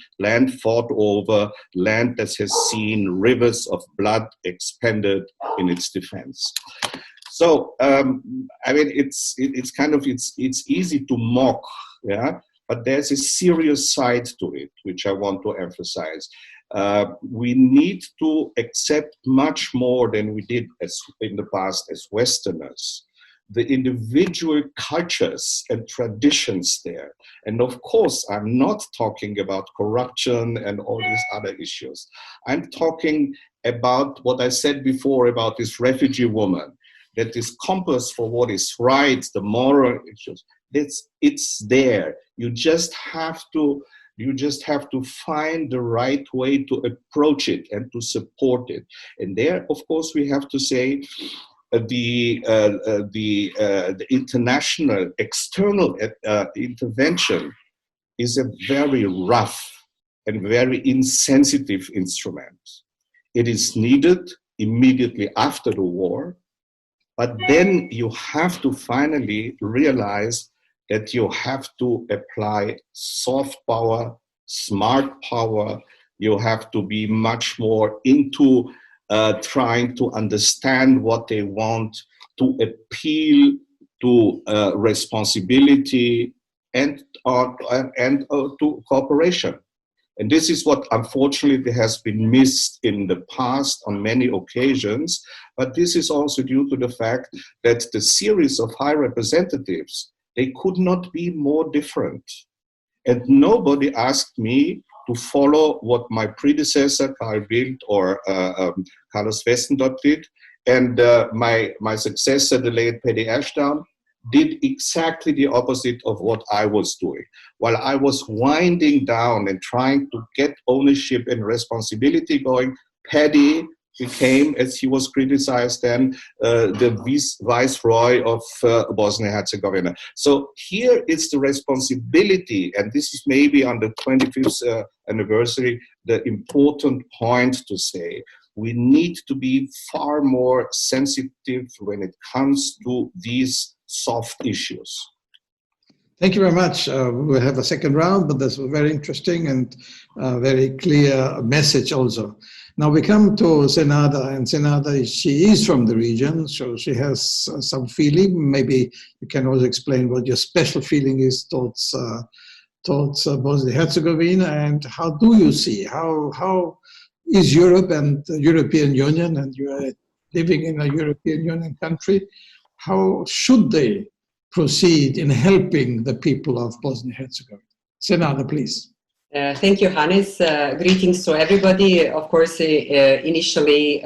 Speaker 12: fought over, land that has seen rivers of blood expended in its defense. So, I mean, it's easy to mock, yeah? But there's a serious side to it, which I want to emphasize. We need to accept much more than we did in the past as Westerners, the individual cultures and traditions there. And of course, I'm not talking about corruption and all these other issues. I'm talking about what I said before about this refugee woman, that this compass for what is right, the moral issues, it's there. You just have to find the right way to approach it and to support it. And there, of course, we have to say the international external intervention is a very rough and very insensitive instrument. It is needed immediately after the war, but then you have to finally realize that you have to apply soft power, smart power. You have to be much more into trying to understand what they want, to appeal to responsibility and to cooperation. And this is what unfortunately has been missed in the past on many occasions, but this is also due to the fact that the series of high representatives, they could not be more different. And nobody asked me to follow what my predecessor, Carl Bildt or Carlos Westendorp did, and my successor, the late Paddy Ashdown, did exactly the opposite of what I was doing. While I was winding down and trying to get ownership and responsibility going, Paddy became, as he was criticized then, the viceroy of Bosnia and Herzegovina. So here is the responsibility, and this is maybe on the 25th anniversary, the important point to say. We need to be far more sensitive when it comes to these soft issues.
Speaker 10: Thank you very much. We'll have a second round, but that's very interesting and very clear message also. Now we come to Senada, and Senada, she is from the region, so she has some feeling. Maybe you can also explain what your special feeling is towards Bosnia and Herzegovina, and how do you see, how is Europe and the European Union, and you are living in a European Union country, how should they proceed in helping the people of Bosnia and Herzegovina? Senada, please.
Speaker 13: Thank you, Hannes. Greetings to everybody. Of course, initially,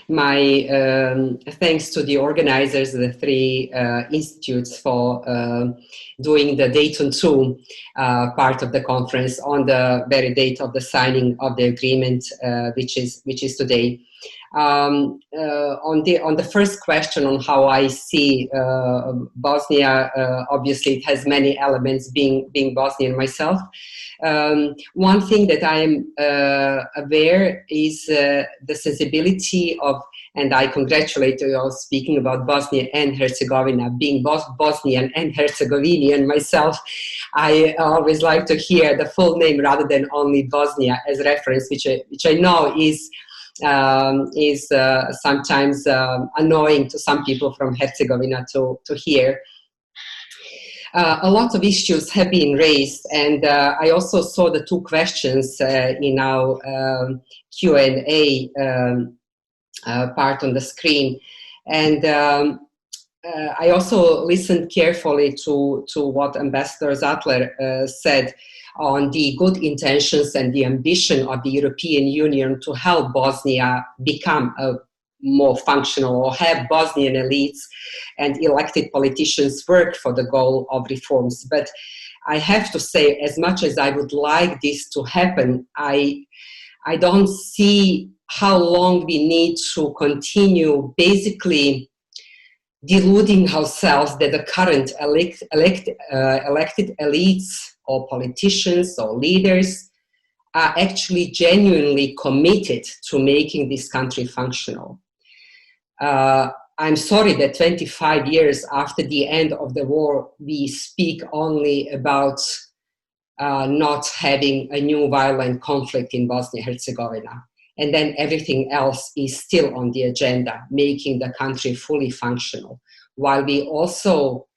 Speaker 13: my thanks to the organizers, the three institutes, for doing the Dayton 2 part of the conference on the very date of the signing of the agreement, which is today. On the first question on how I see Bosnia, obviously it has many elements, being Bosnian myself. One thing that I am aware is the sensibility of, and I congratulate you all speaking about Bosnia and Herzegovina, being both Bosnian and Herzegovinian myself. I always like to hear the full name rather than only Bosnia as reference, which I know is sometimes annoying to some people from Herzegovina to hear. A lot of issues have been raised, and I also saw the two questions in our Q&A part on the screen. And I also listened carefully to what Ambassador Sattler said on the good intentions and the ambition of the European Union to help Bosnia become a more functional, or have Bosnian elites and elected politicians work for the goal of reforms. But I have to say, as much as I would like this to happen, I don't see how long we need to continue basically deluding ourselves that the current elected elites or politicians or leaders are actually genuinely committed to making this country functional. I'm sorry that 25 years after the end of the war, we speak only about not having a new violent conflict in Bosnia and Herzegovina. And then everything else is still on the agenda, making the country fully functional, while we also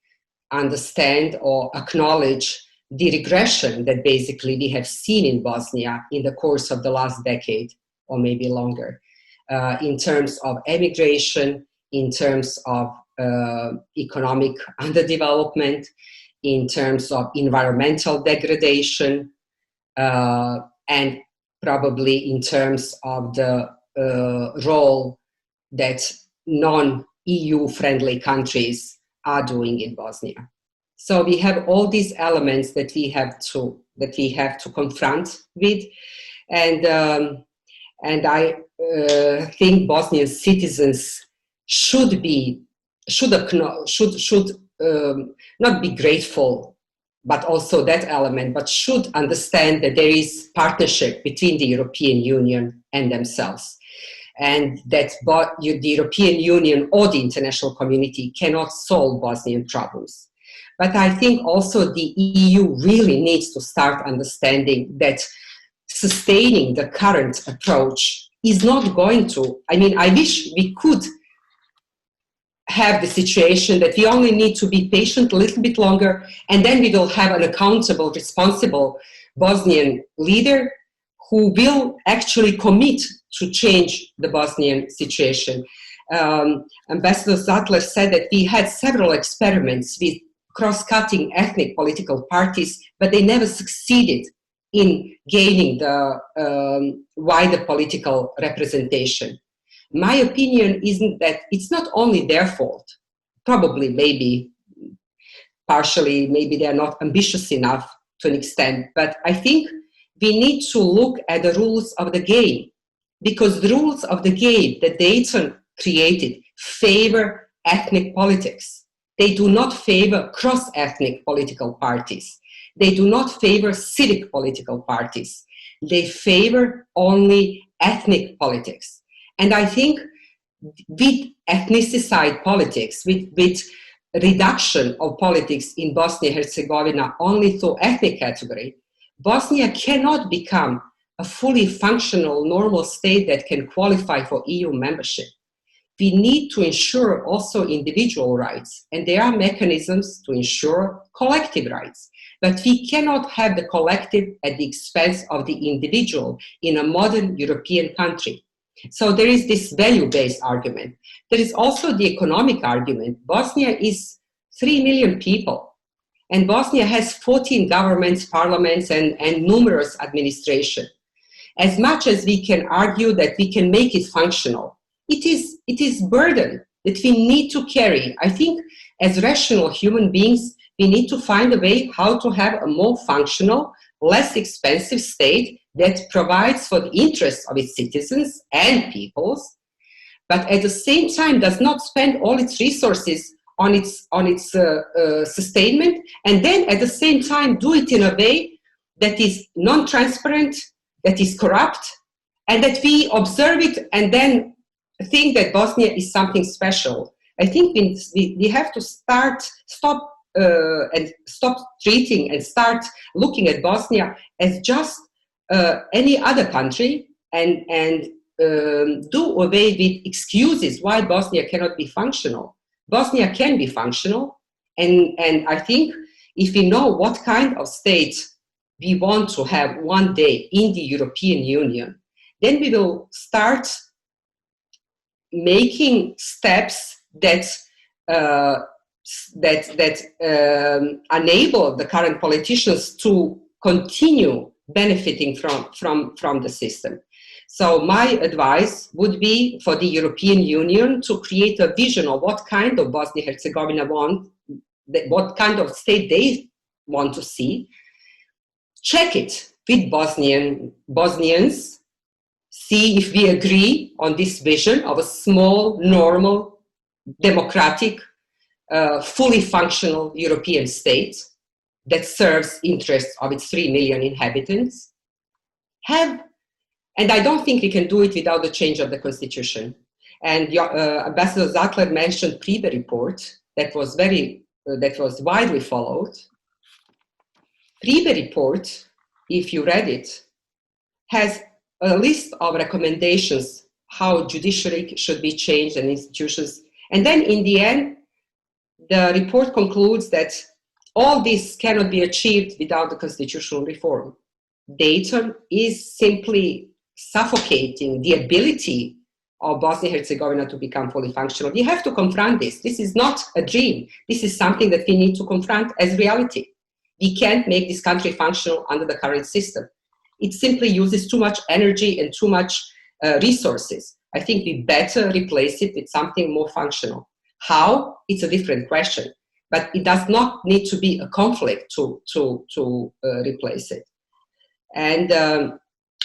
Speaker 13: understand or acknowledge the regression that basically we have seen in Bosnia in the course of the last decade, or maybe longer, in terms of emigration, in terms of economic underdevelopment, in terms of environmental degradation, and probably in terms of the role that non-EU friendly countries are doing in Bosnia. So we have all these elements that we have to confront with, and I think Bosnian citizens should not be grateful, but also that element, but should understand that there is partnership between the European Union and themselves, and that the European Union or the international community cannot solve Bosnian problems. But I think also the EU really needs to start understanding that sustaining the current approach is not going to, I wish we could have the situation that we only need to be patient a little bit longer, and then we will have an accountable, responsible Bosnian leader who will actually commit to change the Bosnian situation. Ambassador Sattler said that we had several experiments with cross-cutting ethnic political parties, but they never succeeded in gaining the wider political representation. My opinion isn't that it's not only their fault. Probably, maybe, partially, maybe they're not ambitious enough to an extent, but I think we need to look at the rules of the game, because the rules of the game that Dayton created favor ethnic politics. They do not favor cross-ethnic political parties. They do not favor civic political parties. They favor only ethnic politics. And I think with ethnicized politics, with reduction of politics in Bosnia and Herzegovina only to ethnic category, Bosnia cannot become a fully functional, normal state that can qualify for EU membership. We need to ensure also individual rights, and there are mechanisms to ensure collective rights. But we cannot have the collective at the expense of the individual in a modern European country. So there is this value-based argument. There is also the economic argument. Bosnia is 3 million people, and Bosnia has 14 governments, parliaments, and numerous administration. As much as we can argue that we can make it functional, it is burden that we need to carry. I think as rational human beings, we need to find a way how to have a more functional, less expensive state that provides for the interests of its citizens and peoples, but at the same time does not spend all its resources on its sustainment, and then at the same time do it in a way that is non-transparent, that is corrupt, and that we observe it and then think that Bosnia is something special. I think we have to stop treating and start looking at Bosnia as just any other country, and do away with excuses why Bosnia cannot be functional. Bosnia can be functional, and I think if we know what kind of state we want to have one day in the European Union, then we will start making steps that enable the current politicians to continue benefiting from the system. So my advice would be for the European Union to create a vision of what kind of Bosnia-Herzegovina want, what kind of state they want to see. Check it with Bosnians, see if we agree on this vision of a small, normal, democratic, fully functional European state that serves interests of its 3 million inhabitants. And I don't think we can do it without the change of the constitution. And Ambassador Sattler mentioned Priebe report that was widely followed. Priebe report, if you read it, has a list of recommendations how judiciary should be changed and institutions. And then in the end, the report concludes that all this cannot be achieved without the constitutional reform. Dayton is simply suffocating the ability of Bosnia-Herzegovina to become fully functional. We have to confront this. This is not a dream. This is something that we need to confront as reality. We can't make this country functional under the current system. It simply uses too much energy and too much resources. I think we better replace it with something more functional. How? It's a different question. But it does not need to be a conflict to replace it. And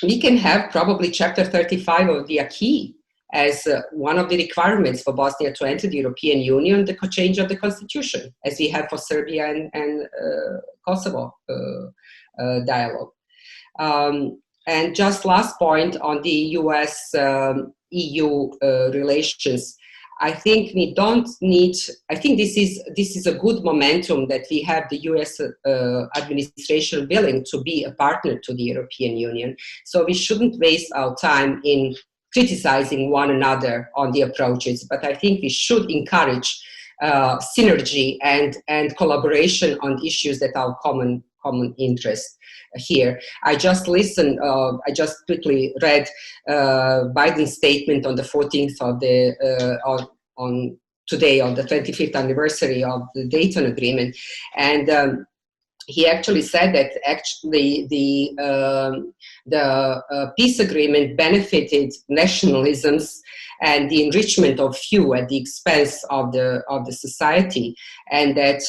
Speaker 13: we can have probably Chapter 35 of the Acquis as one of the requirements for Bosnia to enter the European Union, the change of the constitution, as we have for Serbia and Kosovo dialogue. And just last point on the US-EU relations. I think we don't need, I think this is a good momentum that we have the US administration willing to be a partner to the European Union. So we shouldn't waste our time in criticizing one another on the approaches, but I think we should encourage synergy and collaboration on issues that are common interest here. I just listened, I just quickly read Biden's statement on the 14th of on today, on the 25th anniversary of the Dayton Agreement. And he actually said that actually the peace agreement benefited nationalisms and the enrichment of few at the expense of the society, and that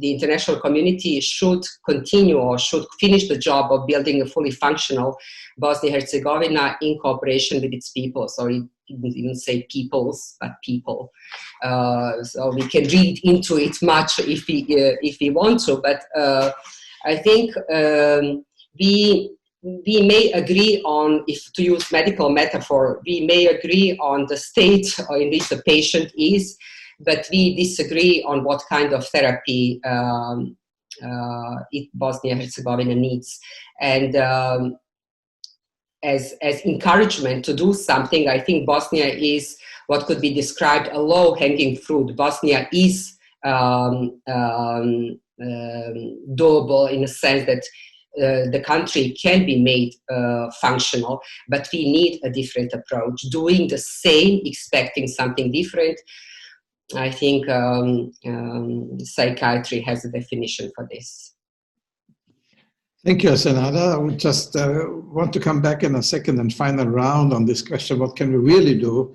Speaker 13: the international community should continue or should finish the job of building a fully functional Bosnia-Herzegovina in cooperation with its people. So he didn't even say peoples, but people. So we can read into it much if we want to, but I think we may agree on, if to use medical metaphor, we may agree on the state in which the patient is, but we disagree on what kind of therapy Bosnia-Herzegovina needs. And as encouragement to do something. I think Bosnia is what could be described a low-hanging fruit. Bosnia is doable in a sense that the country can be made functional, but we need a different approach. Doing the same, expecting something different, I think psychiatry has a definition for this.
Speaker 10: Thank you, Senada. I would just want to come back in a second and final round on this question. What can we really do?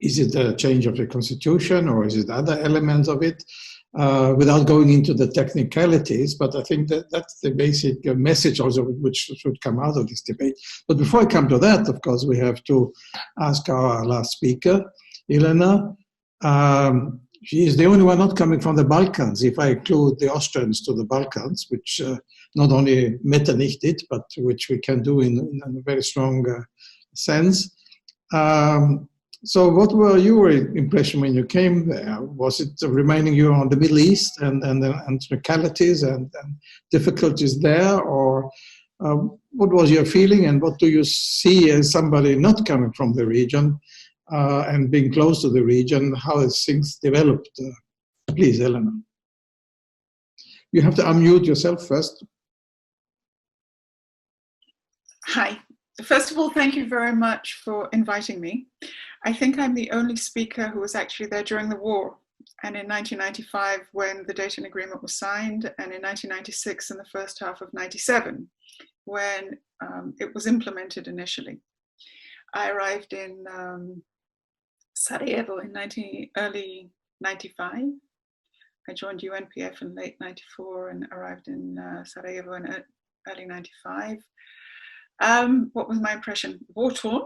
Speaker 10: Is it a change of the constitution, or is it other elements of it? Without going into the technicalities, but I think that that's the basic message also which should come out of this debate. But before I come to that, of course, we have to ask our last speaker, Ilana. She is the only one not coming from the Balkans, if I include the Austrians to the Balkans, which not only Metternich did, but which we can do in a very strong sense. So what were your impression when you came there? Was it reminding you on the Middle East and localities and difficulties there? Or what was your feeling, and what do you see as somebody not coming from the region and being close to the region? How has things developed? Please, Elena. You have to unmute yourself first.
Speaker 14: Hi. First of all, thank you very much for inviting me. I think I'm the only speaker who was actually there during the war, and in 1995 when the Dayton Agreement was signed, and in 1996 in the first half of 97 when it was implemented initially. I arrived in Sarajevo in early 95. I joined UNPF in late 94 and arrived in Sarajevo in early 95. What was my impression? War-torn.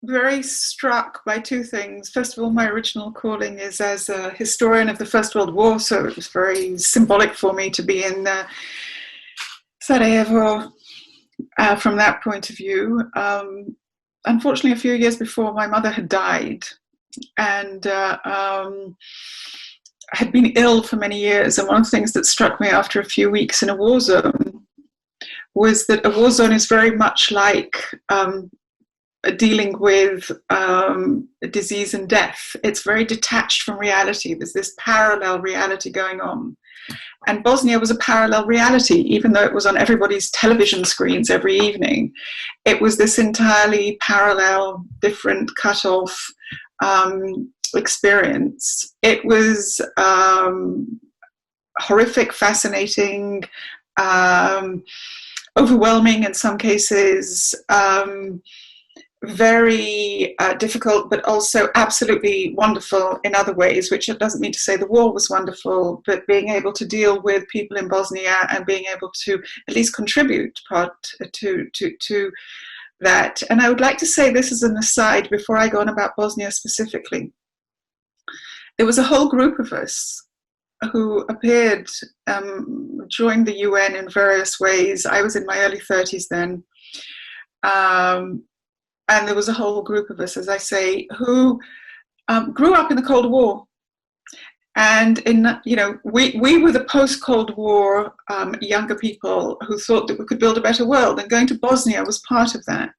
Speaker 14: Very struck by two things. First of all, my original calling is as a historian of the First World War, so it was very symbolic for me to be in Sarajevo from that point of view. Unfortunately, a few years before, my mother had died, and had been ill for many years. And one of the things that struck me after a few weeks in a war zone was that a war zone is very much like dealing with disease and death. It's very detached from reality. There's this parallel reality going on. And Bosnia was a parallel reality, even though it was on everybody's television screens every evening. It was this entirely parallel, different, cut-off experience. It was horrific, fascinating, overwhelming in some cases, very difficult, but also absolutely wonderful in other ways, which doesn't mean to say the war was wonderful, but being able to deal with people in Bosnia and being able to at least contribute part to that. And I would like to say this as an aside before I go on about Bosnia specifically. There was a whole group of us who appeared, joined the UN in various ways. I was in my early 30s then. And there was a whole group of us, as I say, who grew up in the Cold War. And we were the post-Cold War younger people who thought that we could build a better world, and going to Bosnia was part of that.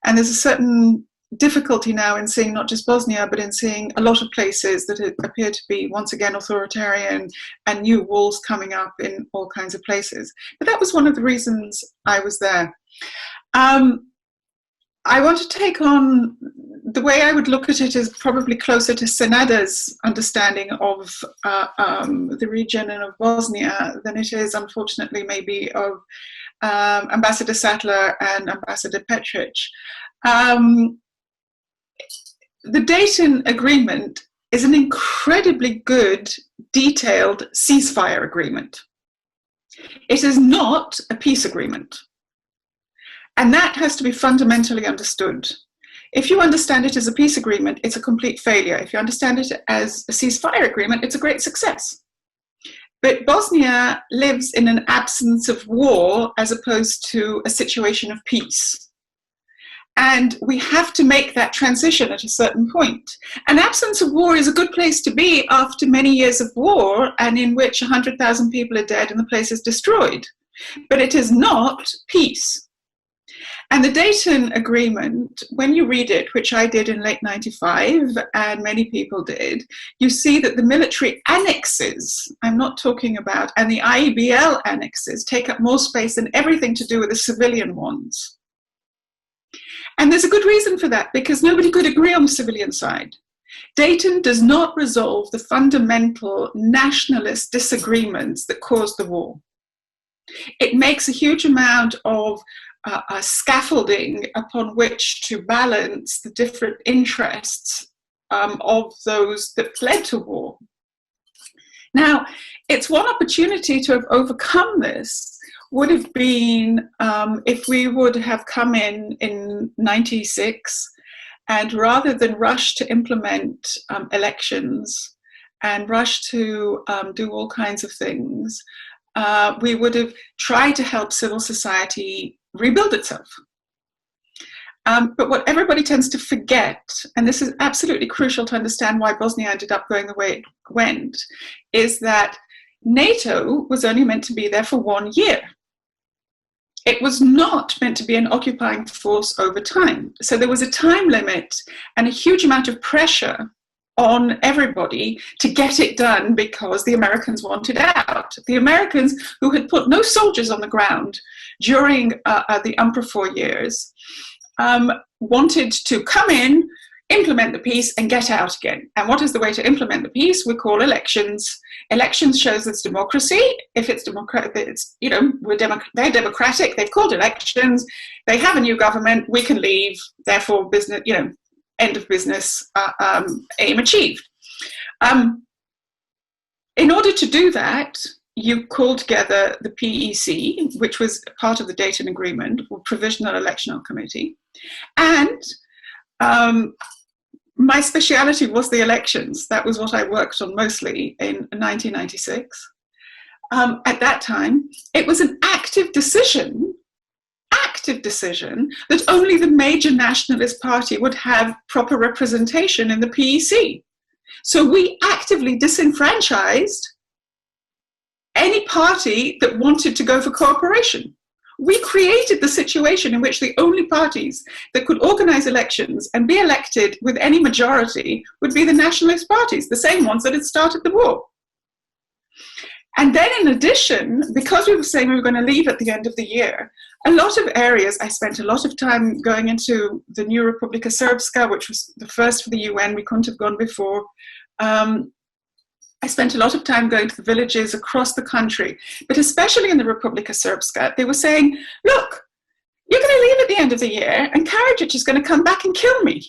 Speaker 14: And there's a certain difficulty now in seeing not just Bosnia, but in seeing a lot of places that appear to be once again authoritarian, and new walls coming up in all kinds of places. But that was one of the reasons I was there. I want to take on, the way I would look at it is probably closer to Senada's understanding of the region and of Bosnia than it is, unfortunately, maybe of Ambassador Sattler and Ambassador Petritsch. The Dayton Agreement is an incredibly good, detailed ceasefire agreement. It is not a peace agreement. And that has to be fundamentally understood. If you understand it as a peace agreement, it's a complete failure. If you understand it as a ceasefire agreement, it's a great success. But Bosnia lives in an absence of war as opposed to a situation of peace. And we have to make that transition at a certain point. An absence of war is a good place to be after many years of war, and in which 100,000 people are dead and the place is destroyed. but it is not peace. And the Dayton Agreement, when you read it, which I did in late 95, and many people did, you see that the military annexes, I'm not talking about, and the IEBL annexes take up more space than everything to do with the civilian ones. And there's a good reason for that, because nobody could agree on the civilian side. Dayton does not resolve the fundamental nationalist disagreements that caused the war. It makes a huge amount of scaffolding upon which to balance the different interests of those that fled to war. Now, it's one opportunity to have overcome this would have been if we would have come in 96, and rather than rush to implement elections and rush to do all kinds of things, we would have tried to help civil society rebuild itself. But what everybody tends to forget, and this is absolutely crucial to understand why Bosnia ended up going the way it went, is that NATO was only meant to be there for 1 year. It was not meant to be an occupying force over time. So there was a time limit and a huge amount of pressure on everybody to get it done because the Americans wanted out. The Americans, who had put no soldiers on the ground during the UNPRO years, wanted to come in, implement the peace, and get out again. And what is the way to implement the peace? We call elections. Elections shows it's democracy. If it's democratic, it's, you know, they're democratic. They've called elections. They have a new government. We can leave. Therefore, business, you know, end of business, aim achieved. In order to do that, you call together the PEC, which was part of the Dayton Agreement, or Provisional Electoral Committee. And my speciality was the elections. That was what I worked on mostly in 1996. At that time, it was an active decision that only the major nationalist party would have proper representation in the PEC. So we actively disenfranchised any party that wanted to go for cooperation. We created the situation in which the only parties that could organize elections and be elected with any majority would be the nationalist parties, the same ones that had started the war. And then in addition, because we were saying we were going to leave at the end of the year, a lot of areas, I spent a lot of time going into the new Republika Srpska, which was the first for the UN, we couldn't have gone before. I spent a lot of time going to the villages across the country, but especially in the Republika Srpska, they were saying, look, you're going to leave at the end of the year and Ćerimagić is going to come back and kill me.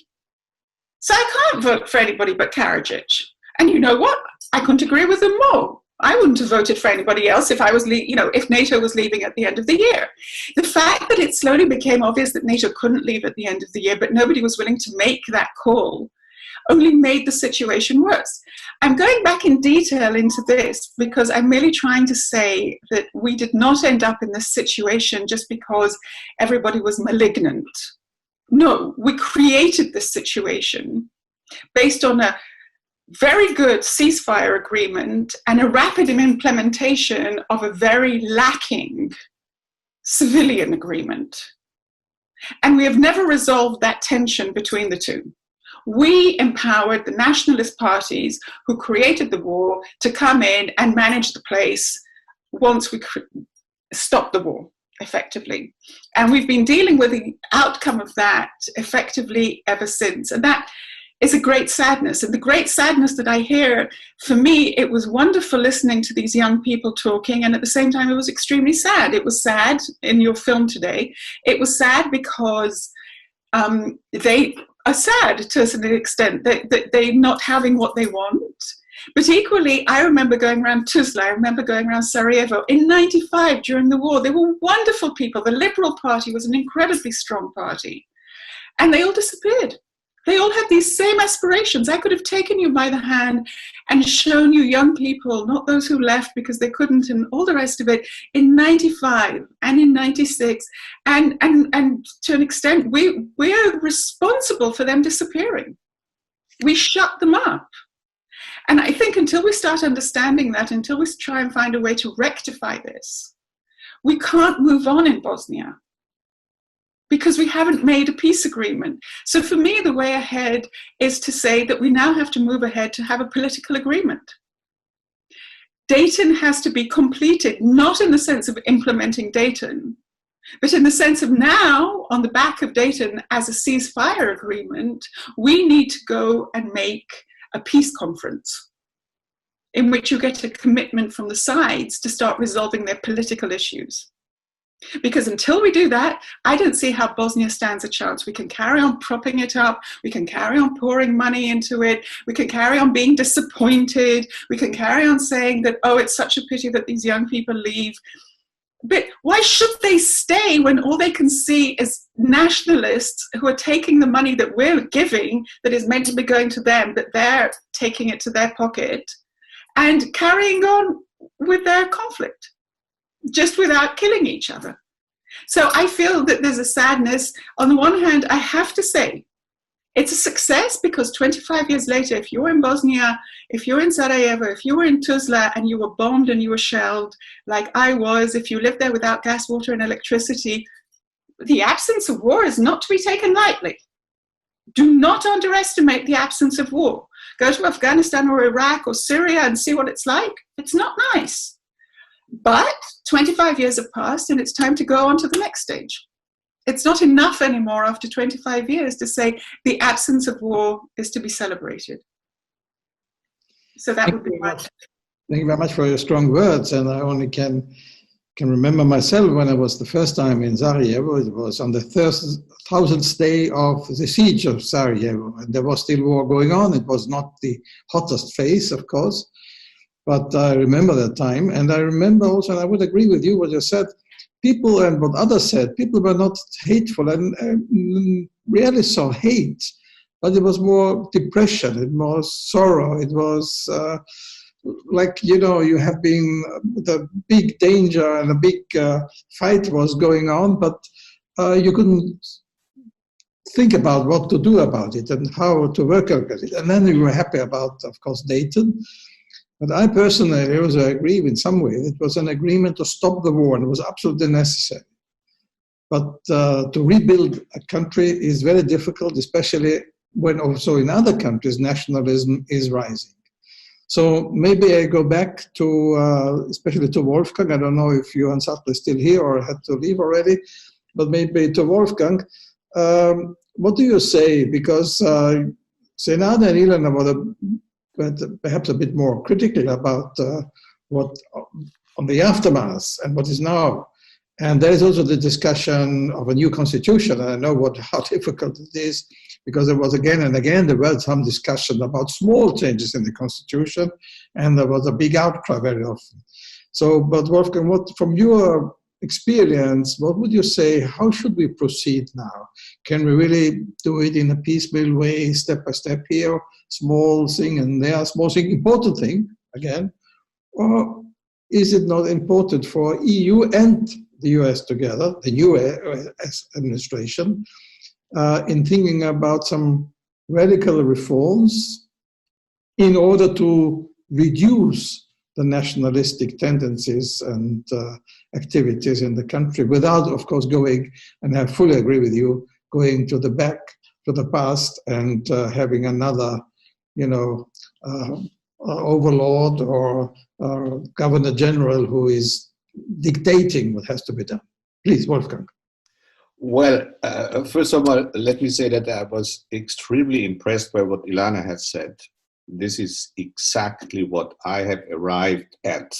Speaker 14: So I can't vote for anybody but Ćerimagić. And you know what? I couldn't agree with them more. I wouldn't have voted for anybody else if I was, if NATO was leaving at the end of the year. The fact that it slowly became obvious that NATO couldn't leave at the end of the year, but nobody was willing to make that call, only made the situation worse. I'm going back in detail into this because I'm merely trying to say that we did not end up in this situation just because everybody was malignant. No, we created this situation based on a very good ceasefire agreement and a rapid implementation of a very lacking civilian agreement. And we have never resolved that tension between the two. We empowered the nationalist parties who created the war to come in and manage the place once we stopped the war, effectively. And we've been dealing with the outcome of that effectively ever since. And that is a great sadness. And the great sadness that I hear, for me, it was wonderful listening to these young people talking, and at the same time it was extremely sad. It was sad in your film today. It was sad because they are sad to a certain extent that they're not having what they want. But equally, I remember going around Tuzla, I remember going around Sarajevo in 95 during the war. They were wonderful people. The Liberal Party was an incredibly strong party. And they all disappeared. They all had these same aspirations. I could have taken you by the hand and shown you young people, not those who left because they couldn't and all the rest of it, in 95 and in 96. And to an extent, we're responsible for them disappearing. We shut them up. And I think until we start understanding that, until we try and find a way to rectify this, we can't move on in Bosnia because we haven't made a peace agreement. So for me, the way ahead is to say that we now have to move ahead to have a political agreement. Dayton has to be completed, not in the sense of implementing Dayton, but in the sense of now, on the back of Dayton as a ceasefire agreement, we need to go and make a peace conference in which you get a commitment from the sides to start resolving their political issues. Because until we do that, I don't see how Bosnia stands a chance. We can carry on propping it up. We can carry on pouring money into it. We can carry on being disappointed. We can carry on saying that, oh, it's such a pity that these young people leave. But why should they stay when all they can see is nationalists who are taking the money that we're giving that is meant to be going to them, that they're taking it to their pocket and carrying on with their conflict, just without killing each other? So I feel that there's a sadness. On the one hand, I have to say, it's a success because 25 years later, if you're in Bosnia, if you're in Sarajevo, if you were in Tuzla and you were bombed and you were shelled, like I was, if you lived there without gas, water, and electricity, the absence of war is not to be taken lightly. Do not underestimate the absence of war. Go to Afghanistan or Iraq or Syria and see what it's like. It's not nice. But 25 years have passed and it's time to go on to the next stage. It's not enough anymore after 25 years to say the absence of war is to be celebrated. So that would be my...
Speaker 10: Thank you very much for your strong words. And I only can remember myself when I was the first time in Sarajevo. It was on the 1000th day of the siege of Sarajevo. And there was still war going on. It was not the hottest phase, of course. But I remember that time. And I remember also, and I would agree with you what you said, people and what others said, people were not hateful and rarely saw hate, but it was more depression, it was sorrow, it was like, you know, you have been, the big danger and a big fight was going on, but you couldn't think about what to do about it and how to work on it. And then we were happy about, of course, Dayton. But I personally also agree in some way. It was an agreement to stop the war, and it was absolutely necessary. But to rebuild a country is very difficult, especially when also in other countries nationalism is rising. So maybe I go back to, especially to Wolfgang. I don't know if Johann Sattler is still here or had to leave already, but maybe to Wolfgang. What do you say? Because Senada and Ilana were but perhaps a bit more critical about what on the aftermath and what is now. And there is also the discussion of a new constitution. And I know how difficult it is, because there was again and again, there was some discussion about small changes in the constitution, and there was a big outcry very often. So, but Wolfgang, from your experience, what would you say, how should we proceed now? Can we really do it in a piecemeal way, step by step here, small thing and there, small thing, important thing, again? Or is it not important for EU and the US together, the US administration, in thinking about some radical reforms in order to reduce the nationalistic tendencies and activities in the country without, of course, going, and I fully agree with you, going to the back, to the past and having another, you know, overlord or governor general who is dictating what has to be done. Please, Wolfgang.
Speaker 12: Well, first of all, let me say that I was extremely impressed by what Ilana has said. This is exactly what I have arrived at,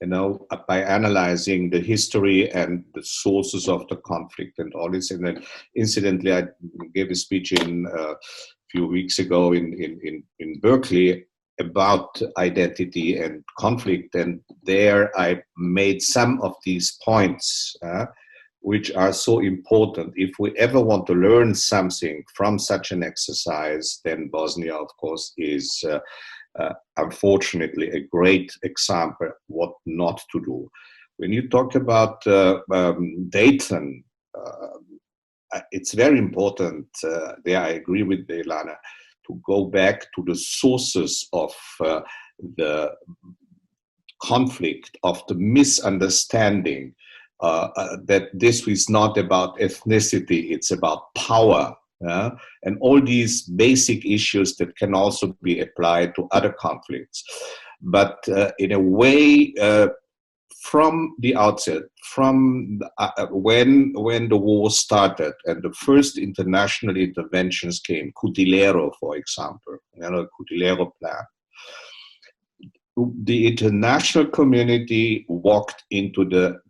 Speaker 12: you know, by analyzing the history and the sources of the conflict and all this. And then, incidentally, I gave a speech a few weeks ago in Berkeley about identity and conflict, and there I made some of these points which are so important. If we ever want to learn something from such an exercise, then Bosnia, of course, is unfortunately a great example what not to do. When you talk about Dayton, it's very important, there I agree with Ilana, to go back to the sources of the conflict, of the misunderstanding, that this is not about ethnicity, it's about power, and all these basic issues that can also be applied to other conflicts. But in a way, from the outset, from when the war started and the first international interventions came, Cutillero, for example, Cutillero plan, the international community walked into the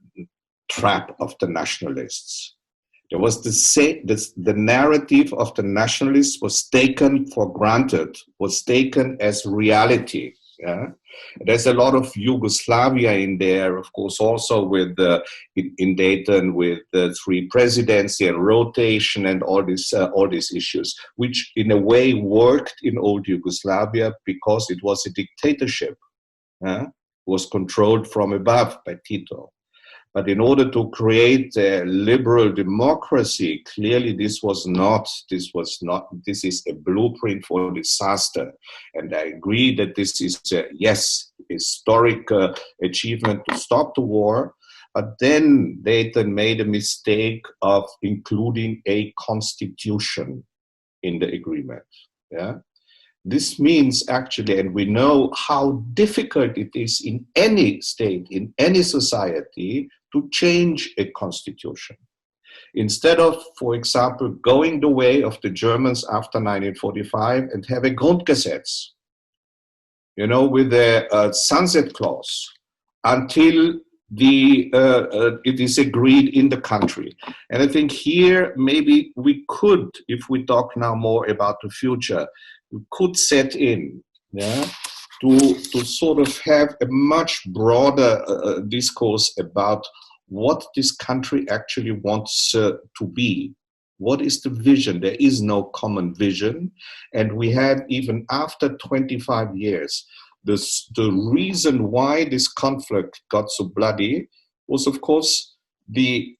Speaker 12: trap of the nationalists. There was the narrative of the nationalists was taken for granted, was taken as reality. Yeah? There's a lot of Yugoslavia in there, of course, also with in Dayton with the three presidency and rotation and all these issues, which in a way worked in old Yugoslavia because it was a dictatorship, was controlled from above by Tito. But in order to create a liberal democracy, clearly this is a blueprint for disaster. And I agree that this is, yes, historic achievement to stop the war. But then Dayton made a mistake of including a constitution in the agreement. Yeah. This means actually, and we know how difficult it is in any state, in any society, to change a constitution. Instead of, for example, going the way of the Germans after 1945 and have a Grundgesetz, with a sunset clause until it is agreed in the country. And I think here maybe we could, if we talk now more about the future, we could set in, to sort of have a much broader discourse about what this country actually wants to be. What is the vision? There is no common vision. And we had, even after 25 years, the reason why this conflict got so bloody was, of course, the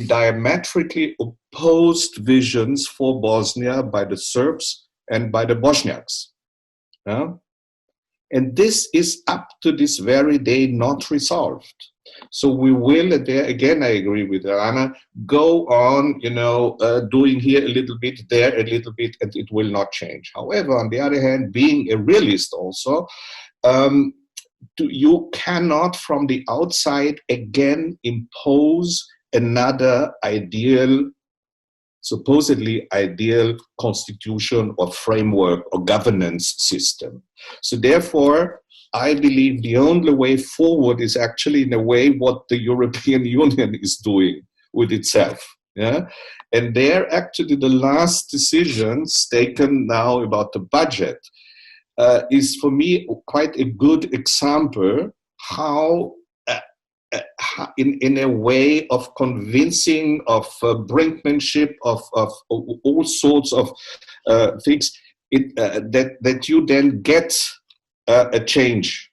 Speaker 12: diametrically opposed visions for Bosnia by the Serbs and by the Bosniaks. And this is up to this very day not resolved. So we will, there again, I agree with Ilana, go on, doing here a little bit, there a little bit, and it will not change. However, on the other hand, being a realist also, you cannot from the outside again impose another supposedly ideal constitution or framework or governance system. So therefore, I believe the only way forward is actually in a way what the European Union is doing with itself. Yeah? And there actually the last decisions taken now about the budget is for me quite a good example how in a way of convincing, of brinkmanship, of all sorts of things, that you then get a change.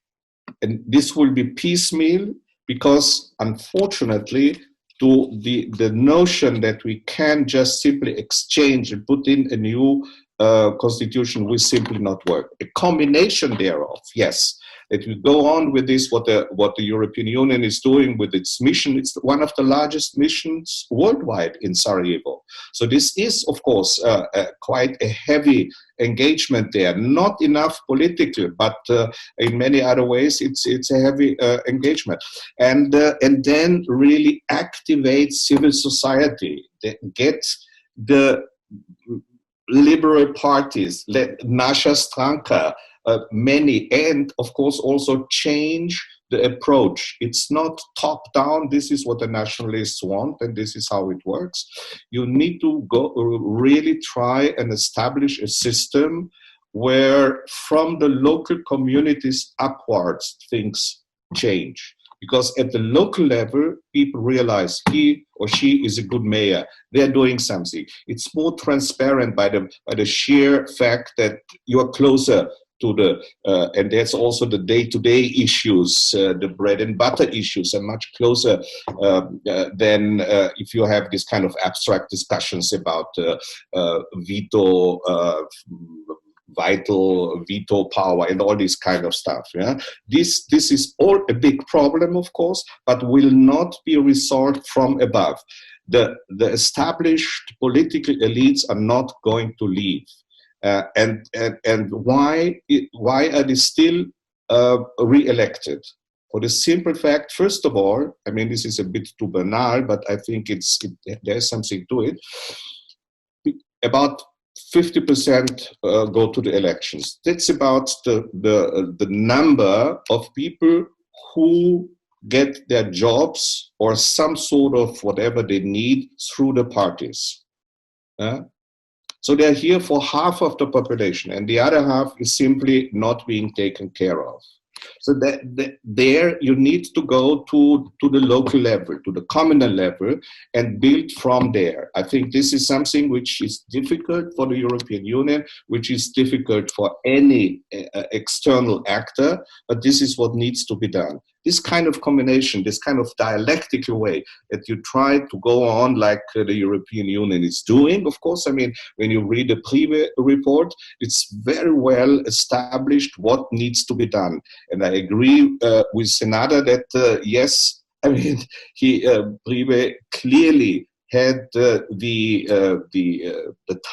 Speaker 12: And this will be piecemeal because, unfortunately, to the notion that we can just simply exchange and put in a new constitution will simply not work. A combination thereof, yes. That we go on with this, what the European Union is doing with its mission. It's one of the largest missions worldwide in Sarajevo. So this is, of course, quite a heavy engagement there. Not enough politically, but in many other ways, it's a heavy engagement. And then really activate civil society, get the liberal parties, Nasha Stranka, many, and of course also change the approach. It's not top down, this is what the nationalists want and this is how it works. You need to go really try and establish a system where from the local communities upwards things change. Because at the local level, people realize he or she is a good mayor. They're doing something. It's more transparent by the sheer fact that you're closer to the, and there's also the day-to-day issues, the bread and butter issues are much closer than if you have this kind of abstract discussions about veto vital veto power and all this kind of stuff. Yeah, this is all a big problem, of course, but will not be resolved from above. The established political elites are not going to leave, and why are they still re-elected? For the simple fact, first of all, I mean, this is a bit too banal, but I think there's something to it. About 50% go to the elections. That's about the number of people who get their jobs or some sort of whatever they need through the parties. So they're here for half of the population, and the other half is simply not being taken care of. So there you need to go to the local level, to the communal level, and build from there. I think this is something which is difficult for the European Union, which is difficult for any external actor, but this is what needs to be done. This kind of combination, this kind of dialectical way that you try to go on like the European Union is doing, of course, I mean, when you read the Prive report, it's very well established what needs to be done. And I agree with Senada that, yes, I mean, Prive clearly had the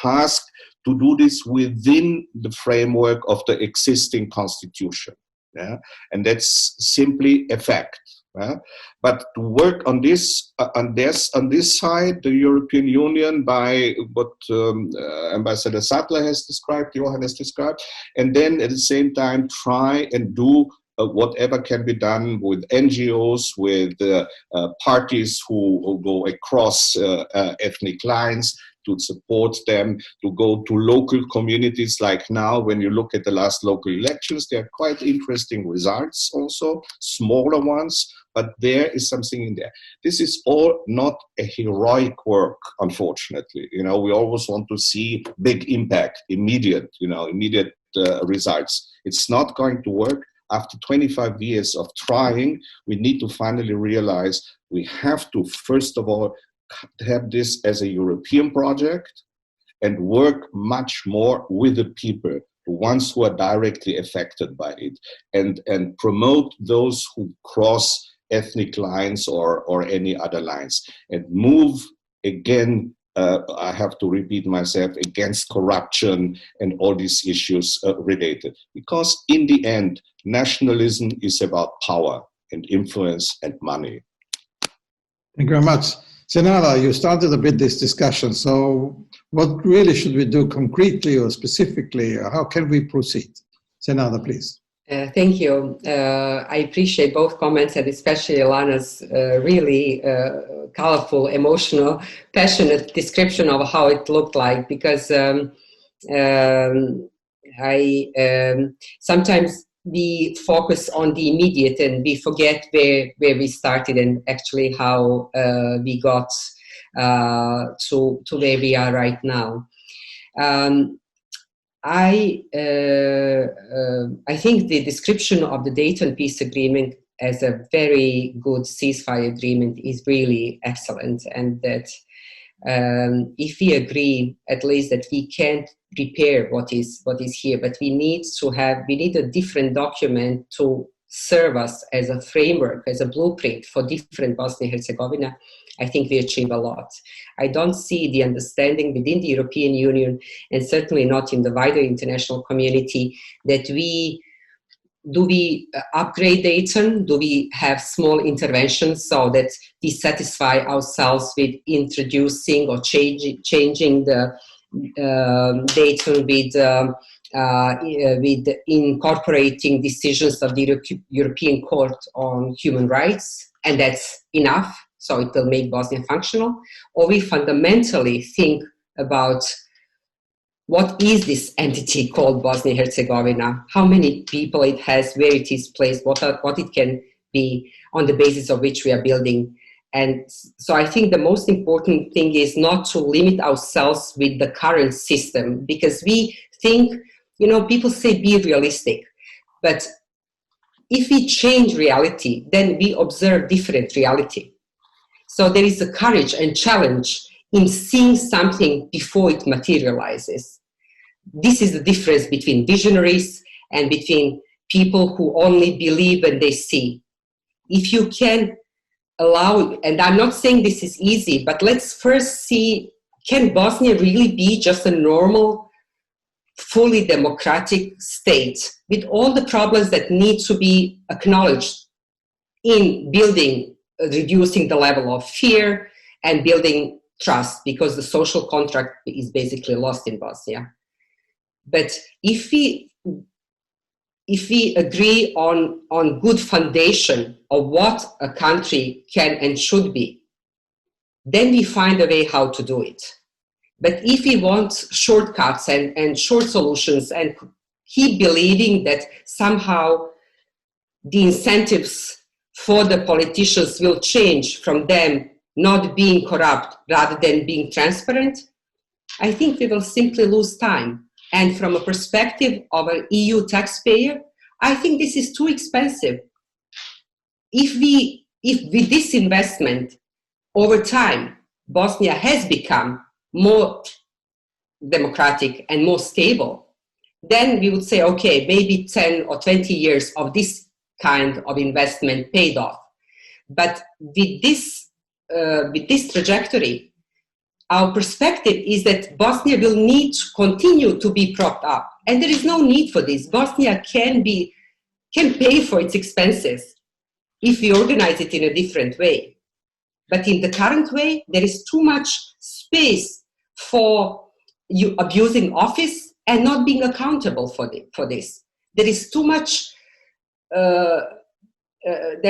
Speaker 12: task to do this within the framework of the existing constitution. Yeah? And that's simply a fact. But to work on this side, the European Union, by what Ambassador Sattler has described, Johann has described, and then at the same time try and do whatever can be done with NGOs, with parties who go across ethnic lines, to support them, to go to local communities. Like now, when you look at the last local elections, there are quite interesting results also, smaller ones, but there is something in there. This is all not a heroic work, unfortunately. You know, we always want to see big impact, immediate results. It's not going to work. After 25 years of trying, we need to finally realize we have to, first of all, have this as a European project and work much more with the people, the ones who are directly affected by it, and promote those who cross ethnic lines or any other lines, and move again, I have to repeat myself, against corruption and all these issues related. Because in the end, nationalism is about power and influence and money.
Speaker 10: Thank you very much. Senada, you started a bit this discussion, so what really should we do concretely or specifically? How can we proceed? Senada, please.
Speaker 13: Thank you. I appreciate both comments, and especially Ilana's really colorful, emotional, passionate description of how it looked like, because sometimes we focus on the immediate and we forget where we started and actually how we got to where we are right now. I think the description of the Dayton Peace Agreement as a very good ceasefire agreement is really excellent, and that if we agree at least that we can't prepare what is here, but we need a different document to serve us as a framework, as a blueprint for different Bosnia and Herzegovina, I think we achieve a lot. I don't see the understanding within the European Union, and certainly not in the wider international community, that we upgrade Dayton? Do we have small interventions so that we satisfy ourselves with introducing or changing the Dayton with incorporating decisions of the European Court on Human Rights, and that's enough, so it will make Bosnia functional? Or we fundamentally think about what is this entity called Bosnia and Herzegovina, how many people it has, where it is placed, what it can be, on the basis of which we are building. And so I think the most important thing is not to limit ourselves with the current system, because we think, people say be realistic, but if we change reality, then we observe different reality. So there is a courage and challenge in seeing something before it materializes. this is the difference between visionaries and between people who only believe when they see. If you can allow, and I'm not saying this is easy, but let's first see, can Bosnia really be just a normal, fully democratic state with all the problems that need to be acknowledged in building, reducing the level of fear and building trust, because the social contract is basically lost in Bosnia. But if we agree on good foundation of what a country can and should be, then we find a way how to do it. But if we want shortcuts and short solutions and keep believing that somehow the incentives for the politicians will change from them not being corrupt rather than being transparent, I think we will simply lose time. And from a perspective of an EU taxpayer, I think this is too expensive. If with this investment, over time, Bosnia has become more democratic and more stable, then we would say, okay, maybe 10 or 20 years of this kind of investment paid off. But with this trajectory, our perspective is that Bosnia will need to continue to be propped up. And there is no need for this. Bosnia can pay for its expenses if we organize it in a different way. But in the current way, there is too much space for you abusing office and not being accountable for this. There is too much, there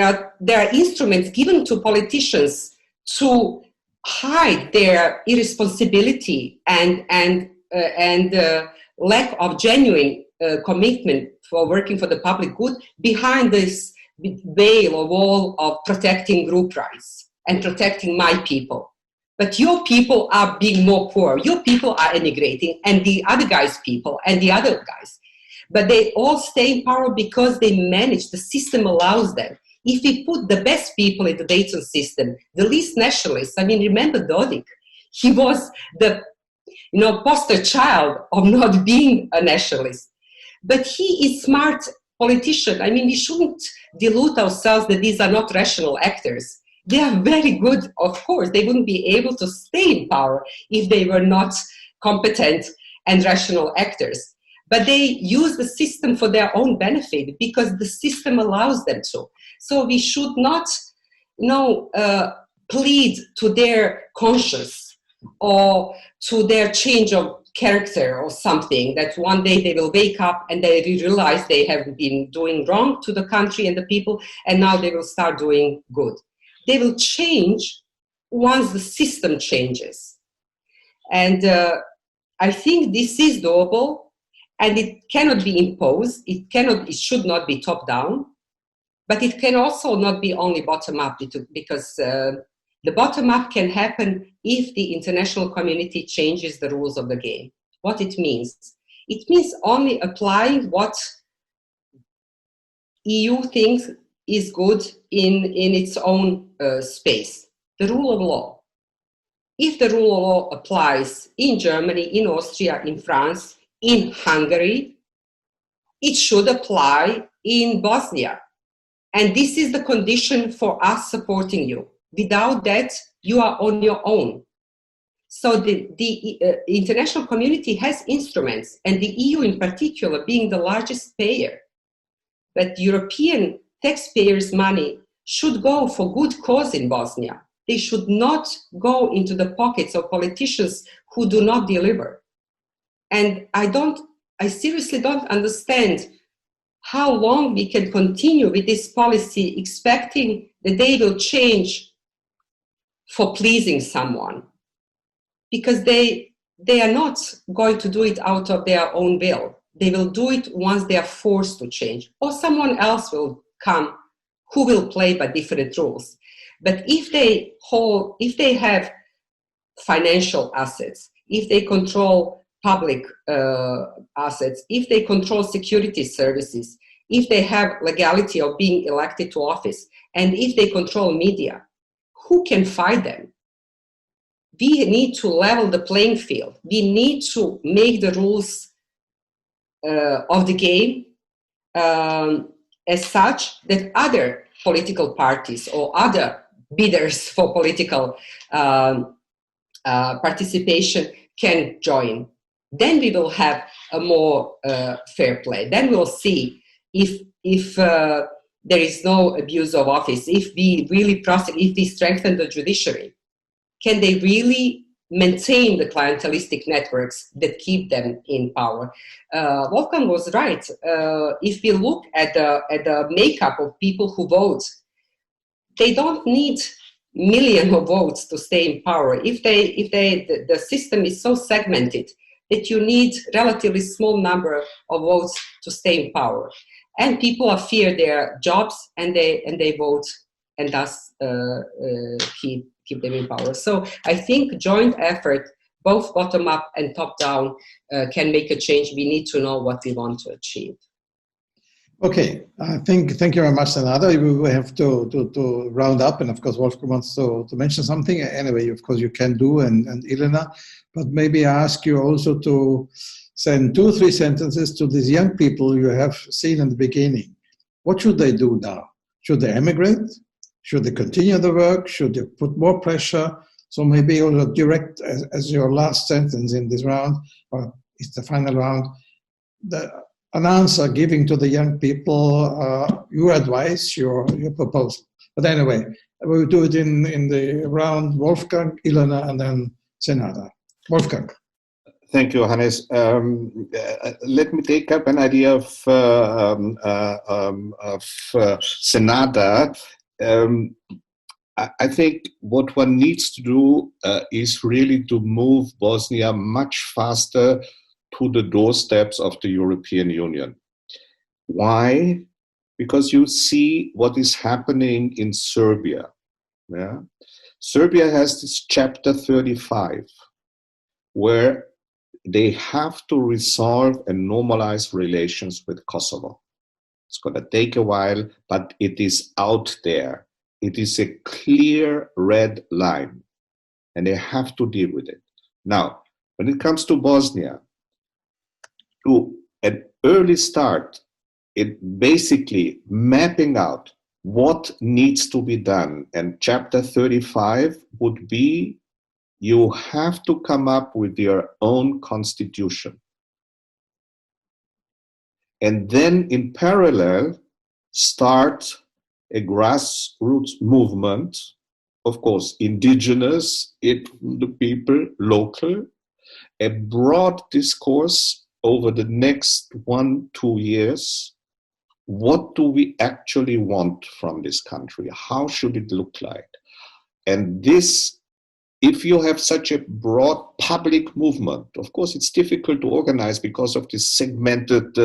Speaker 13: are instruments given to politicians to hide their irresponsibility and lack of genuine commitment for working for the public good behind this veil or wall of protecting group rights and protecting my people. But your people are being more poor. Your people are emigrating, and the other guys' people and the other guys. But they all stay in power because they manage, the system allows them. If we put the best people in the Dayton system, the least nationalists, I mean, remember Dodik, he was the poster child of not being a nationalist. But he is smart politician. I mean, we shouldn't delude ourselves that these are not rational actors. They are very good, of course. They wouldn't be able to stay in power if they were not competent and rational actors. But they use the system for their own benefit because the system allows them to. So we should not, plead to their conscience or to their change of character or something, that one day they will wake up and they realize they have been doing wrong to the country and the people, and now they will start doing good. They will change once the system changes. And I think this is doable, and it cannot be imposed. It should not be top down, but it can also not be only bottom up, because the bottom up can happen if the international community changes the rules of the game. What it means? It means only applying what EU thinks is good in its own space. The rule of law. If the rule of law applies in Germany, in Austria, in France, in Hungary, it should apply in Bosnia. And this is the condition for us supporting you. Without that, you are on your own. So the international community has instruments, and the EU in particular being the largest payer. But European taxpayers' money should go for good cause in Bosnia. They should not go into the pockets of politicians who do not deliver. And I seriously don't understand how long we can continue with this policy expecting that they will change for pleasing someone, because they are not going to do it out of their own will. They will do it once they are forced to change, or someone else will come who will play by different rules. But if they have financial assets, if they control public assets, if they control security services, if they have legality of being elected to office, and if they control media, who can fight them? We need to level the playing field. We need to make the rules of the game as such that other political parties or other bidders for political participation can join. Then we will have a more fair play. Then we'll see if there is no abuse of office, if we really if we strengthen the judiciary, can they really maintain the clientelistic networks that keep them in power? Wolfgang was right. If we look at the makeup of people who vote, they don't need millions of votes to stay in power. The system is so segmented that you need relatively small number of votes to stay in power. And people fear their jobs and they vote and thus keep them in power. So I think joint effort, both bottom up and top down, can make a change. We need to know what we want to achieve.
Speaker 10: Okay, thank you very much, Senada. We will have to round up, and of course Wolfgang wants to mention something. Anyway, of course you can do, and Ilana, but maybe I ask you also to send 2 or 3 sentences to these young people you have seen in the beginning. What should they do now? Should they emigrate? Should they continue the work? Should they put more pressure? So maybe also direct as your last sentence in this round, or it's the final round, an answer giving to the young people your advice, your proposal. But anyway, we'll do it in the round. Wolfgang, Ilana, and then Senada. Wolfgang.
Speaker 12: Thank you, Hannes. Let me take up an idea of Senada. I think what one needs to do is really to move Bosnia much faster to the doorsteps of the European Union. Why? Because you see what is happening in Serbia. Yeah? Serbia has this chapter 35, where they have to resolve and normalize relations with Kosovo. It's going to take a while, but it is out there. It is a clear red line, and they have to deal with it. Now, when it comes to Bosnia, to an early start, it basically mapping out what needs to be done. And chapter 35 would be, you have to come up with your own constitution. And then in parallel, start a grassroots movement, of course, indigenous, the people, local, a broad discourse over the next 1-2 years. What do we actually want from this country? How should it look like? And this, if you have such a broad public movement, of course, it's difficult to organize because of this segmented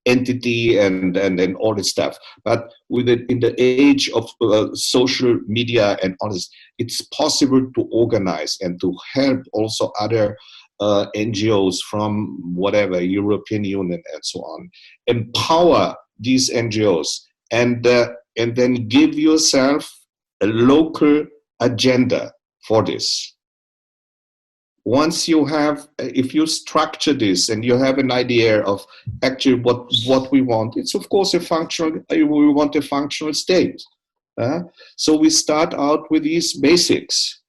Speaker 12: entity and all this stuff. But with it, in the age of social media and all this, it's possible to organize and to help also other NGOs from whatever, European Union and so on. Empower these NGOs and then give yourself a local agenda for this. Once you have, if you structure this and you have an idea of actually what we want, it's of course we want a functional state. So we start out with these basics,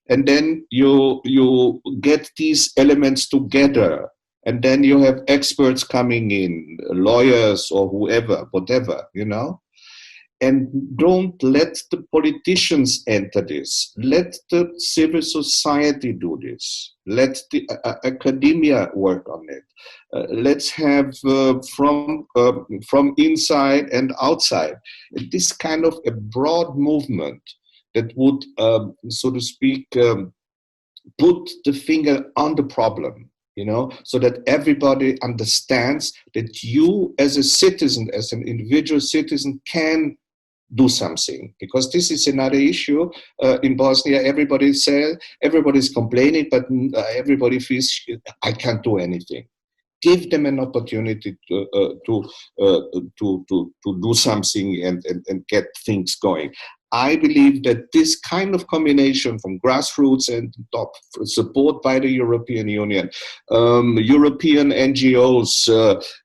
Speaker 12: and then you get these elements together, and then you have experts coming in, lawyers or whoever, whatever, you know. And don't let the politicians enter this. Let the civil society do this. Let the academia work on it. Let's have from inside and outside this kind of a broad movement that would, so to speak, put the finger on the problem, you know, so that everybody understands that you as a citizen, as an individual citizen, can do something. Because this is another issue in Bosnia. Everybody's complaining, but everybody feels, I can't do anything. Give them an opportunity to do something and get things going. I believe that this kind of combination from grassroots and top support by the European Union, European NGOs,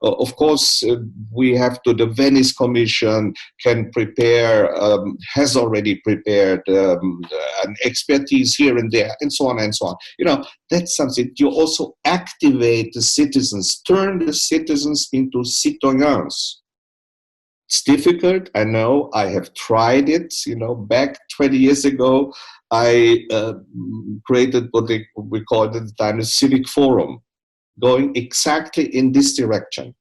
Speaker 12: of course, we have to, the Venice Commission can prepare, has already prepared an expertise here and there, and so on and so on. You know, that's something. You also activate the citizens, turn the citizens into citoyens. It's difficult, I know. I have tried it. You know, back 20 years ago, I created what we called at the time a civic forum, going exactly in this direction.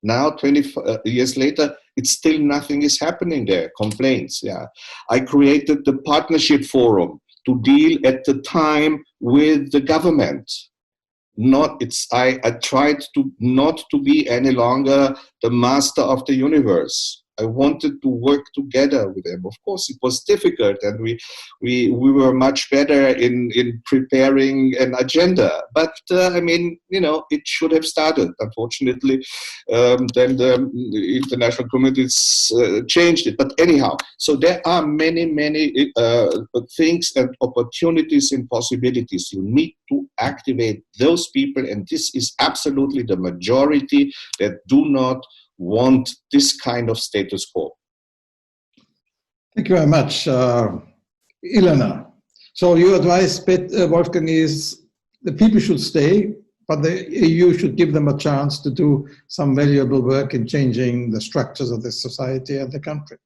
Speaker 12: Now, 20 years later, it's still nothing is happening there. Complaints, yeah. I created the partnership forum to deal at the time with the government. I tried to not to be any longer the master of the universe. I wanted to work together with them. Of course, it was difficult, and we were much better in preparing an agenda. But I mean, you know, it should have started. Unfortunately, then the international communities changed it. But anyhow, so there are many things and opportunities and possibilities. You need to activate those people, and this is absolutely the majority that do not want this kind of status quo.
Speaker 10: Thank you very much, Ilana. So your advice, Wolfgang, is the people should stay, but the EU should give them a chance to do some valuable work in changing the structures of the society and the country.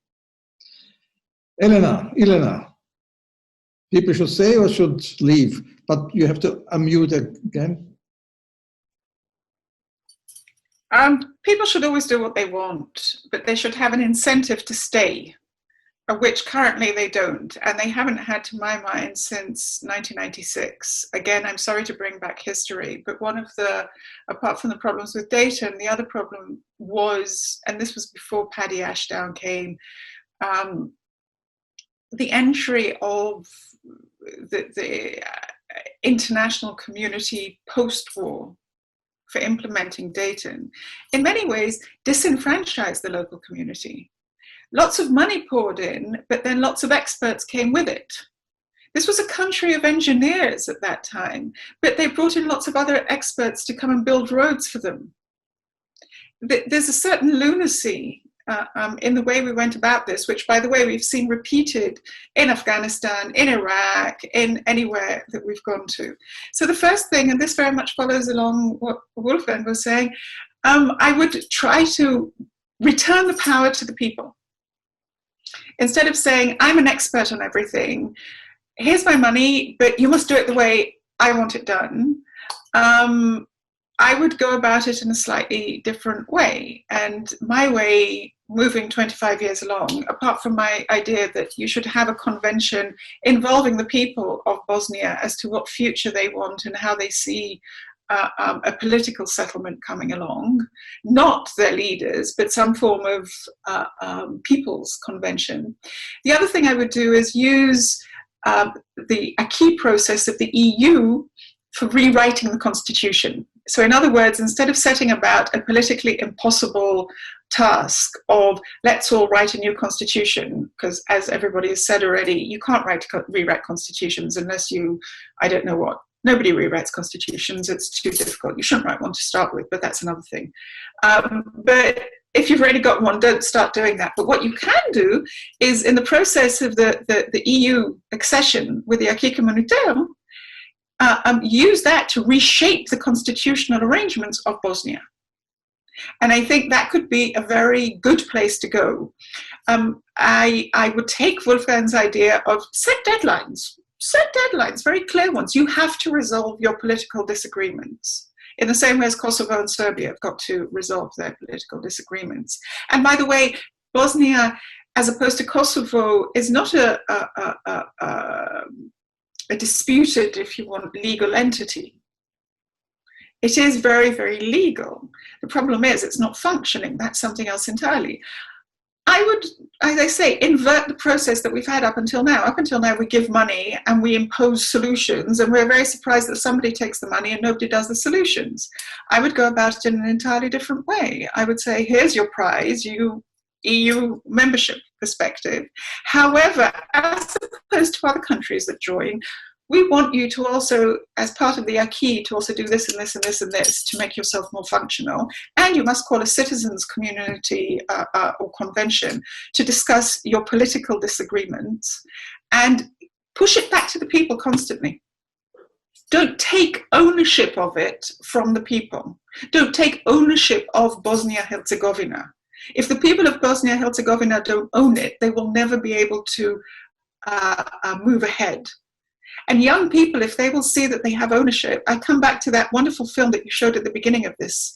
Speaker 10: Ilana, people should stay or should leave, but you have to unmute again.
Speaker 14: People should always do what they want, but they should have an incentive to stay, of which currently they don't, and they haven't had, to my mind, since 1996. Again, I'm sorry to bring back history, but one of the, apart from the problems with Dayton, the other problem was, and this was before Paddy Ashdown came, the entry of the international community post-war for implementing Dayton, in many ways disenfranchised the local community. Lots of money poured in, but then lots of experts came with it. This was a country of engineers at that time, but they brought in lots of other experts to come and build roads for them. There's a certain lunacy in the way we went about this, which, by the way, we've seen repeated in Afghanistan, in Iraq, in anywhere that we've gone to. So the first thing, and this very much follows along what Wolfgang was saying, I would try to return the power to the people. Instead of saying, I'm an expert on everything, here's my money, but you must do it the way I want it done. I would go about it in a slightly different way. And my way, moving 25 years along, apart from my idea that you should have a convention involving the people of Bosnia as to what future they want and how they see a political settlement coming along, not their leaders, but some form of people's convention. The other thing I would do is use the acquis process of the EU for rewriting the constitution. So in other words, instead of setting about a politically impossible task of let's all write a new constitution, because as everybody has said already, you can't rewrite constitutions unless you, I don't know what, nobody rewrites constitutions, it's too difficult. You shouldn't write one to start with, but that's another thing. But if you've already got one, don't start doing that. But what you can do is, in the process of the EU accession with the acquis communautaire, use that to reshape the constitutional arrangements of Bosnia. And I think that could be a very good place to go. I would take Wolfgang's idea of set deadlines, very clear ones. You have to resolve your political disagreements in the same way as Kosovo and Serbia have got to resolve their political disagreements. And by the way, Bosnia, as opposed to Kosovo, is not a disputed, if you want, legal entity. It is very, very legal. The problem is it's not functioning. That's something else entirely. I would, as I say, invert the process that we've had up until now. Up until now, we give money and we impose solutions, and we're very surprised that somebody takes the money and nobody does the solutions. I would go about it in an entirely different way. I would say, here's your prize, EU membership. perspective. However, as opposed to other countries that join, we want you to also, as part of the acquis, to also do this and this and this and this to make yourself more functional. And you must call a citizens' community or convention to discuss your political disagreements and push it back to the people constantly. Don't take ownership of it from the people. Don't take ownership of Bosnia-Herzegovina. If the people of Bosnia-Herzegovina don't own it, they will never be able to move ahead. And young people, if they will see that they have ownership, I come back to that wonderful film that you showed at the beginning of this.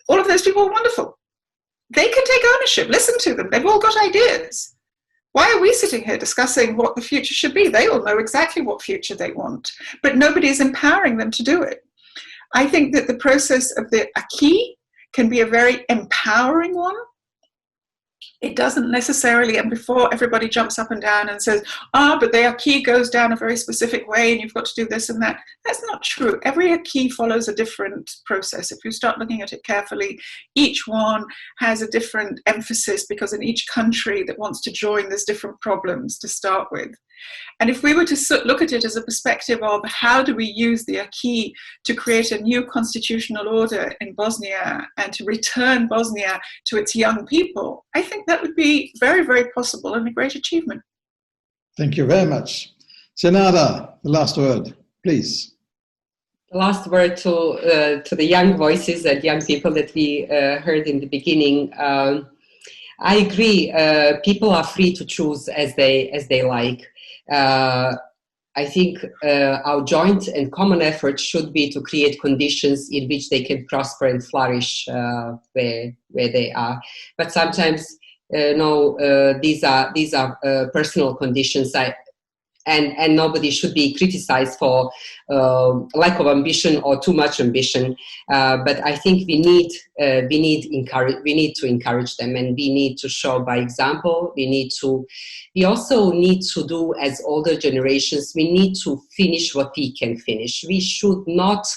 Speaker 14: All of those people are wonderful. They can take ownership. Listen to them. They've all got ideas. Why are we sitting here discussing what the future should be? They all know exactly what future they want, but nobody is empowering them to do it. I think that the process of the acquis can be a very empowering one. It doesn't necessarily, and before everybody jumps up and down and says, but the acquis goes down a very specific way and you've got to do this and that. That's not true. Every acquis follows a different process. If you start looking at it carefully, each one has a different emphasis because in each country that wants to join, there's different problems to start with. And if we were to look at it as a perspective of how do we use the acquis to create a new constitutional order in Bosnia and to return Bosnia to its young people, I think that would be very, very possible and a great achievement.
Speaker 10: Thank you very much. Senada, the last word, please.
Speaker 13: The last word to the young voices and young people that we heard in the beginning. I agree. People are free to choose as they like. I think our joint and common effort should be to create conditions in which they can prosper and flourish where they are. But sometimes, these are personal conditions. And nobody should be criticized for lack of ambition or too much ambition. But I think we need to encourage them, and we need to show by example. We also need to do as older generations. We need to finish what we can finish. We should not,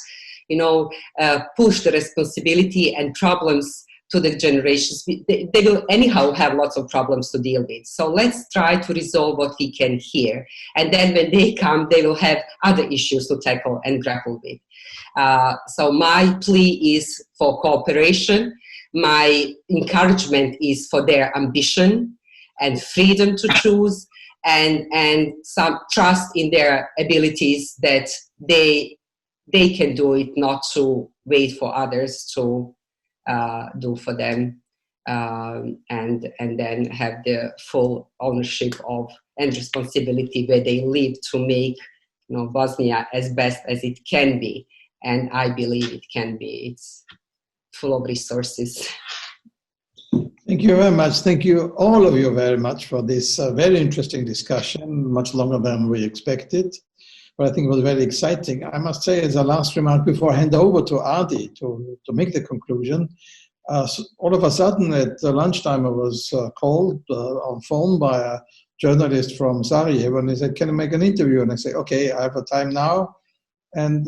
Speaker 13: push the responsibility and problems to the generations. They will anyhow have lots of problems to deal with. So let's try to resolve what we can here. And then when they come, they will have other issues to tackle and grapple with. So my plea is for cooperation. My encouragement is for their ambition and freedom to choose and some trust in their abilities that they can do it, not to wait for others to do for them, and then have the full ownership of and responsibility where they live to make Bosnia as best as it can be, and I believe it can be. It's full of resources.
Speaker 10: Thank you very much. Thank you, all of you, very much for this very interesting discussion, much longer than we expected. But I think it was very exciting. I must say, as a last remark before I hand over to Adi to make the conclusion, all of a sudden at lunchtime I was called on phone by a journalist from Sarajevo, and he said, "Can I make an interview?" And I say, "Okay, I have a time now. And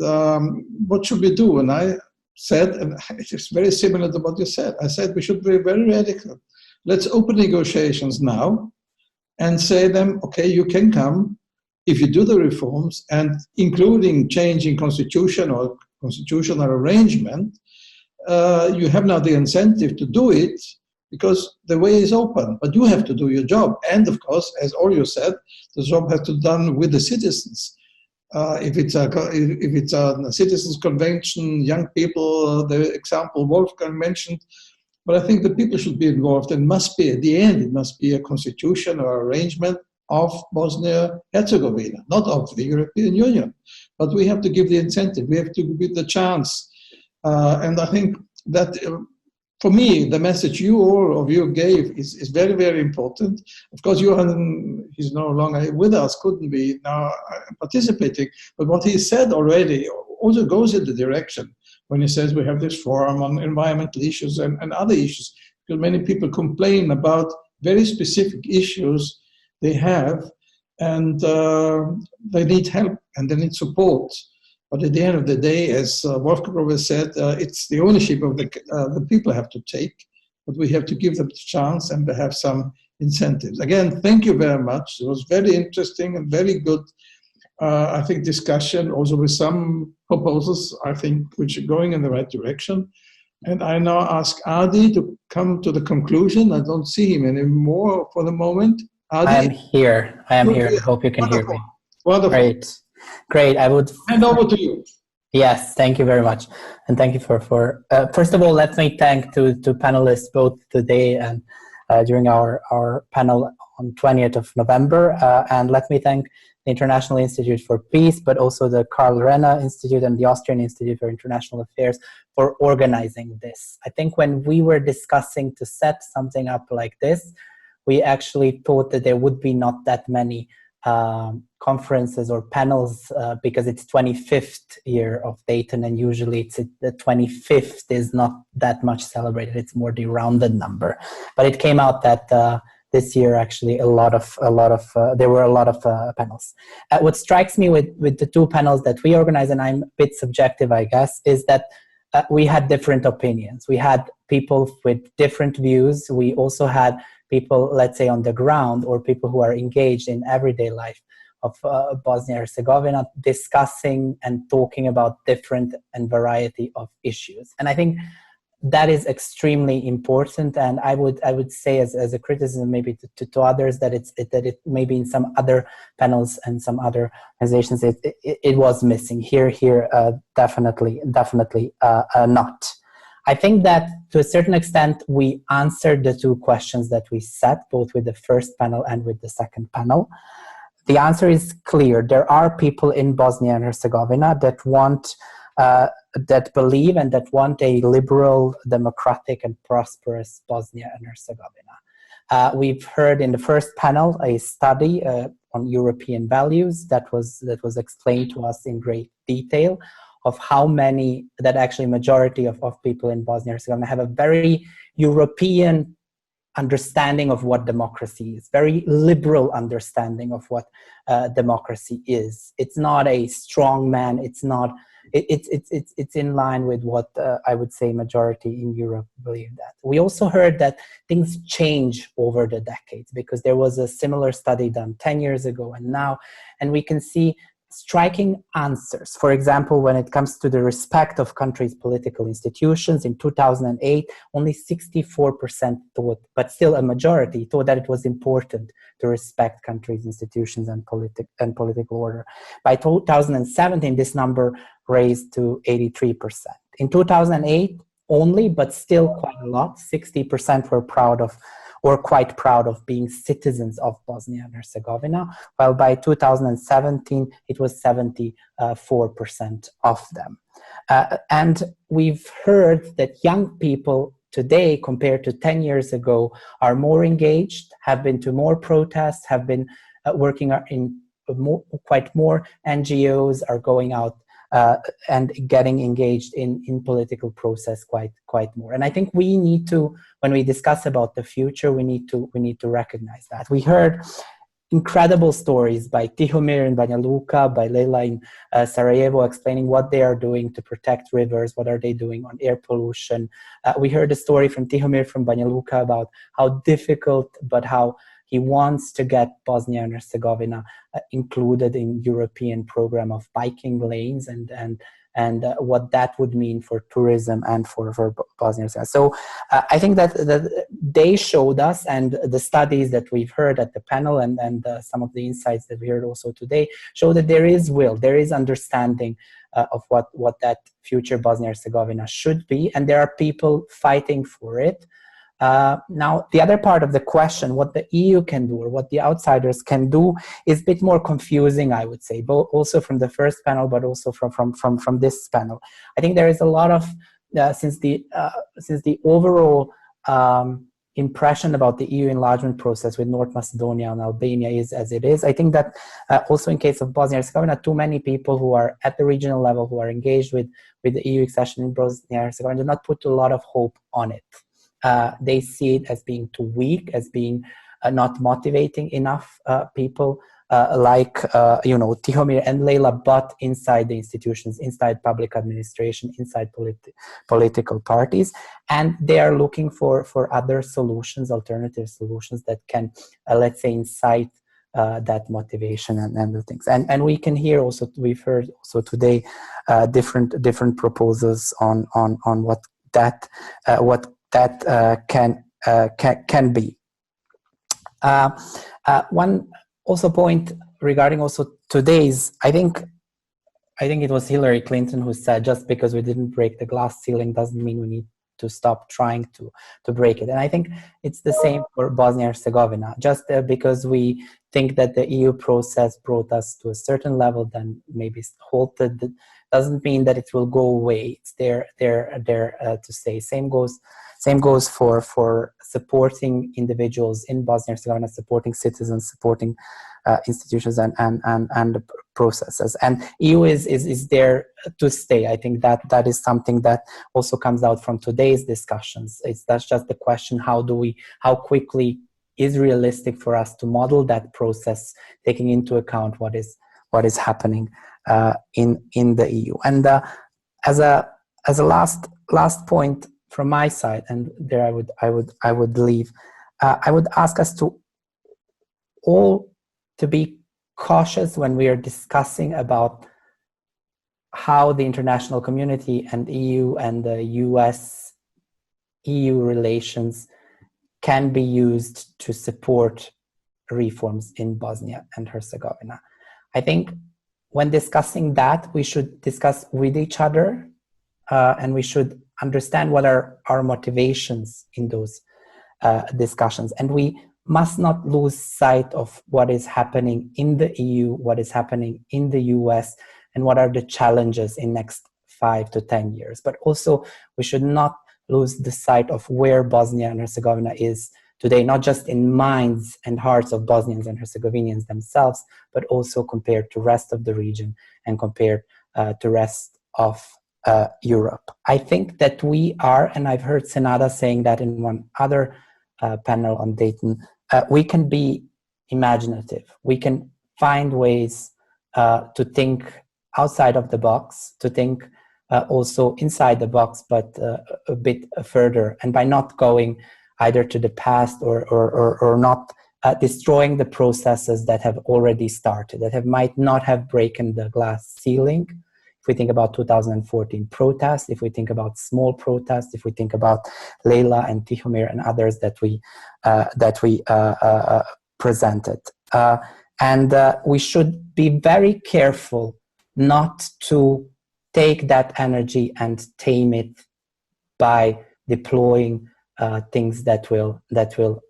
Speaker 10: what should we do?" And I said, and it's very similar to what you said, I said we should be very radical. Let's open negotiations now and say them, okay, you can come if you do the reforms, and including changing constitution or constitutional arrangement, you have now the incentive to do it because the way is open, but you have to do your job. And of course, as all you said, the job has to be done with the citizens. If it's a citizens convention, young people, the example Wolfgang mentioned, but I think the people should be involved, and must be, at the end, it must be a constitution or arrangement of Bosnia-Herzegovina, not of the European Union. But we have to give the incentive, we have to give the chance. And I think that, for me, the message all of you gave is very, very important. Of course, Johann, he's no longer with us, couldn't be now participating, but what he said already also goes in the direction when he says we have this forum on environmental issues and other issues, because many people complain about very specific issues they have, and they need help and they need support. But at the end of the day, as Wolfgang always said, it's the ownership of the people have to take. but we have to give them the chance and we have some incentives. Again, thank you very much. It was very interesting and very good, I think, discussion, also with some proposals, I think, which are going in the right direction. And I now ask Adi to come to the conclusion. I don't see him anymore for the moment. Adi?
Speaker 15: I am here. I hope you can hear me.
Speaker 10: Wonderful.
Speaker 15: Great. I would
Speaker 10: hand over to you.
Speaker 15: Yes, thank you very much. And thank you for first of all, let me thank to panelists both today and during our panel on 20th of November. And let me thank the International Institute for Peace, but also the Karl-Renner-Institut and the Austrian Institute for International Affairs for organizing this. I think when we were discussing to set something up like this, we actually thought that there would be not that many conferences or panels because it's 25th year of Dayton, and usually the 25th is not that much celebrated. It's more the rounded number. But it came out that this year actually there were a lot of panels. What strikes me with the two panels that we organized, and I'm a bit subjective, I guess, is that we had different opinions. We had people with different views. We also had people, let's say, on the ground, or people who are engaged in everyday life of Bosnia and Herzegovina, discussing and talking about different and variety of issues. And I think that is extremely important. And I would say as a criticism maybe to others that it maybe in some other panels and some other organizations it was missing. Here definitely not. I think that to a certain extent we answered the two questions that we set, both with the first panel and with the second panel. The answer is clear. There are people in Bosnia and Herzegovina that want, that believe and that want a liberal, democratic and prosperous Bosnia and Herzegovina. We've heard in the first panel a study on European values that was explained to us in great detail, of how many, that actually majority of people in Bosnia and Herzegovina have a very European understanding of what democracy is, very liberal understanding of what democracy is. It's not a strong man, it's in line with what I would say majority in Europe believe that. We also heard that things change over the decades, because there was a similar study done 10 years ago and now, and we can see striking answers. For example, when it comes to the respect of countries' political institutions, in 2008, only 64% thought, but still a majority, thought that it was important to respect countries' institutions and political order. By 2017, this number raised to 83%. In 2008, only, but still quite a lot, 60% were proud of or quite proud of being citizens of Bosnia and Herzegovina, while by 2017, it was 74% of them. And we've heard that young people today, compared to 10 years ago, are more engaged, have been to more protests, have been working in quite more NGOs, are going out and getting engaged in political process quite more. And I think we need to, when we discuss about the future, we need to recognize that. We heard incredible stories by Tihomir in Banja Luka, by Leila in Sarajevo, explaining what they are doing to protect rivers, what are they doing on air pollution. We heard a story from Tihomir from Banja Luka about how difficult, but how he wants to get Bosnia and Herzegovina included in European program of biking lanes and what that would mean for tourism and for Bosnia and Herzegovina. So I think that they showed us, and the studies that we've heard at the panel and some of the insights that we heard also today show that there is will, there is understanding of what that future Bosnia and Herzegovina should be, and there are people fighting for it. Now, the other part of the question, what the EU can do or what the outsiders can do, is a bit more confusing, I would say, both also from the first panel, but also from this panel. I think there is a lot of, since the overall impression about the EU enlargement process with North Macedonia and Albania is as it is, I think that also in case of Bosnia and Herzegovina, too many people who are at the regional level, who are engaged with the EU accession in Bosnia and Herzegovina, do not put a lot of hope on it. They see it as being too weak, as being not motivating enough people Tihomir and Leila, but inside the institutions, inside public administration, inside political parties, and they are looking for other solutions, alternative solutions that can, let's say, incite that motivation and the things. And we can hear also, we've heard also today different proposals on what that can be. One also point regarding also today's, I think it was Hillary Clinton who said, just because we didn't break the glass ceiling doesn't mean we need to stop trying to break it. And I think it's the same for Bosnia and Herzegovina. Just because we think that the EU process brought us to a certain level, then maybe halted, doesn't mean that it will go away. It's there to stay. Same goes for supporting individuals in Bosnia and Herzegovina, supporting citizens, supporting institutions and the processes. And EU is there to stay. I think that is something that also comes out from today's discussions. That's just the question: how quickly is realistic for us to model that process, taking into account what is happening in the EU. And as a last point from my side, and there I would leave. I would ask us to all to be cautious when we are discussing about how the international community and EU and the US-EU relations can be used to support reforms in Bosnia and Herzegovina. I think when discussing that, we should discuss with each other and we should understand what are our motivations in those discussions. And we must not lose sight of what is happening in the EU, what is happening in the US, and what are the challenges in next 5 to 10 years. But also, we should not lose the sight of where Bosnia and Herzegovina is today, not just in minds and hearts of Bosnians and Herzegovinians themselves, but also compared to rest of the region and compared to rest of Europe. I think that we are, and I've heard Senada saying that in one other panel on Dayton, we can be imaginative. We can find ways to think outside of the box, to think also inside the box, but a bit further. And by not going either to the past or not destroying the processes that have already started, that might not have broken the glass ceiling. If we think about 2014 protests, if we think about small protests, if we think about Leila and Tihomir and others that we presented. And we should be very careful not to take that energy and tame it by deploying things that will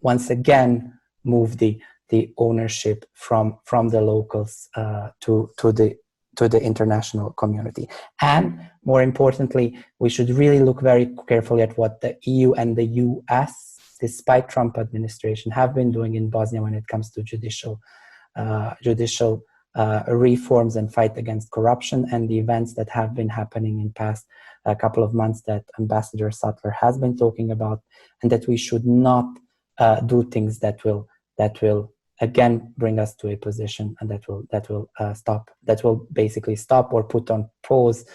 Speaker 15: once again move the ownership from the locals to the international community. And more importantly, we should really look very carefully at what the EU and the US, despite Trump administration, have been doing in Bosnia when it comes to judicial reforms and fight against corruption, and the events that have been happening in past couple of months that Ambassador Sattler has been talking about, and that we should not do things that will again bring us to a position and that will basically stop or put on pause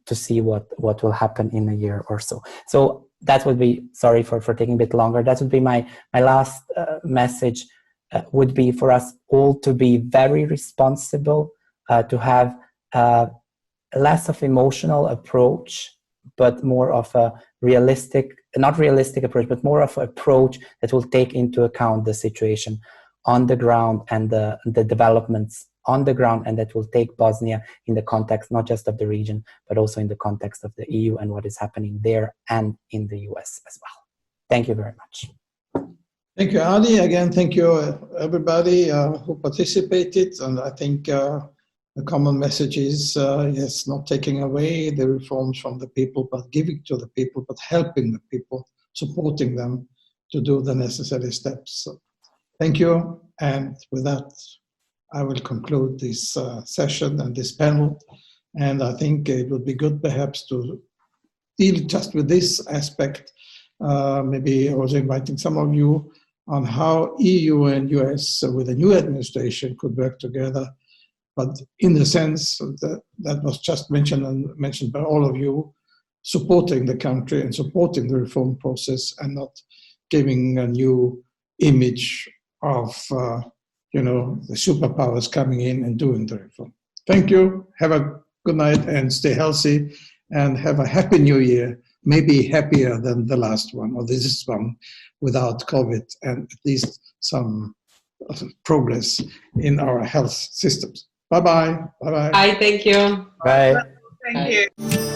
Speaker 15: to see what will happen in a year or so. So that would be, sorry for taking a bit longer, that would be my last message, would be for us all to be very responsible, to have less of emotional approach, but more of a not realistic approach, but more of an approach that will take into account the situation on the ground and the developments on the ground, and that will take Bosnia in the context not just of the region, but also in the context of the EU and what is happening there and in the US as well. Thank you very much.
Speaker 10: Thank you, Adi. Again, thank you, everybody who participated. And I think the common message is, yes, not taking away the reforms from the people, but giving to the people, but helping the people, supporting them to do the necessary steps. So, thank you. And with that, I will conclude this session and this panel. And I think it would be good perhaps to deal just with this aspect, maybe also inviting some of you on how EU and US with the new administration could work together. But in the sense that was just mentioned by all of you, supporting the country and supporting the reform process and not giving a new image of the superpowers coming in and doing the reform. Thank you. Have a good night and stay healthy and have a happy new year, maybe happier than the last one or this one without COVID, and at least some progress in our health systems. Bye-bye. Bye-bye.
Speaker 13: Bye, thank you.
Speaker 15: Bye.
Speaker 14: Thank you.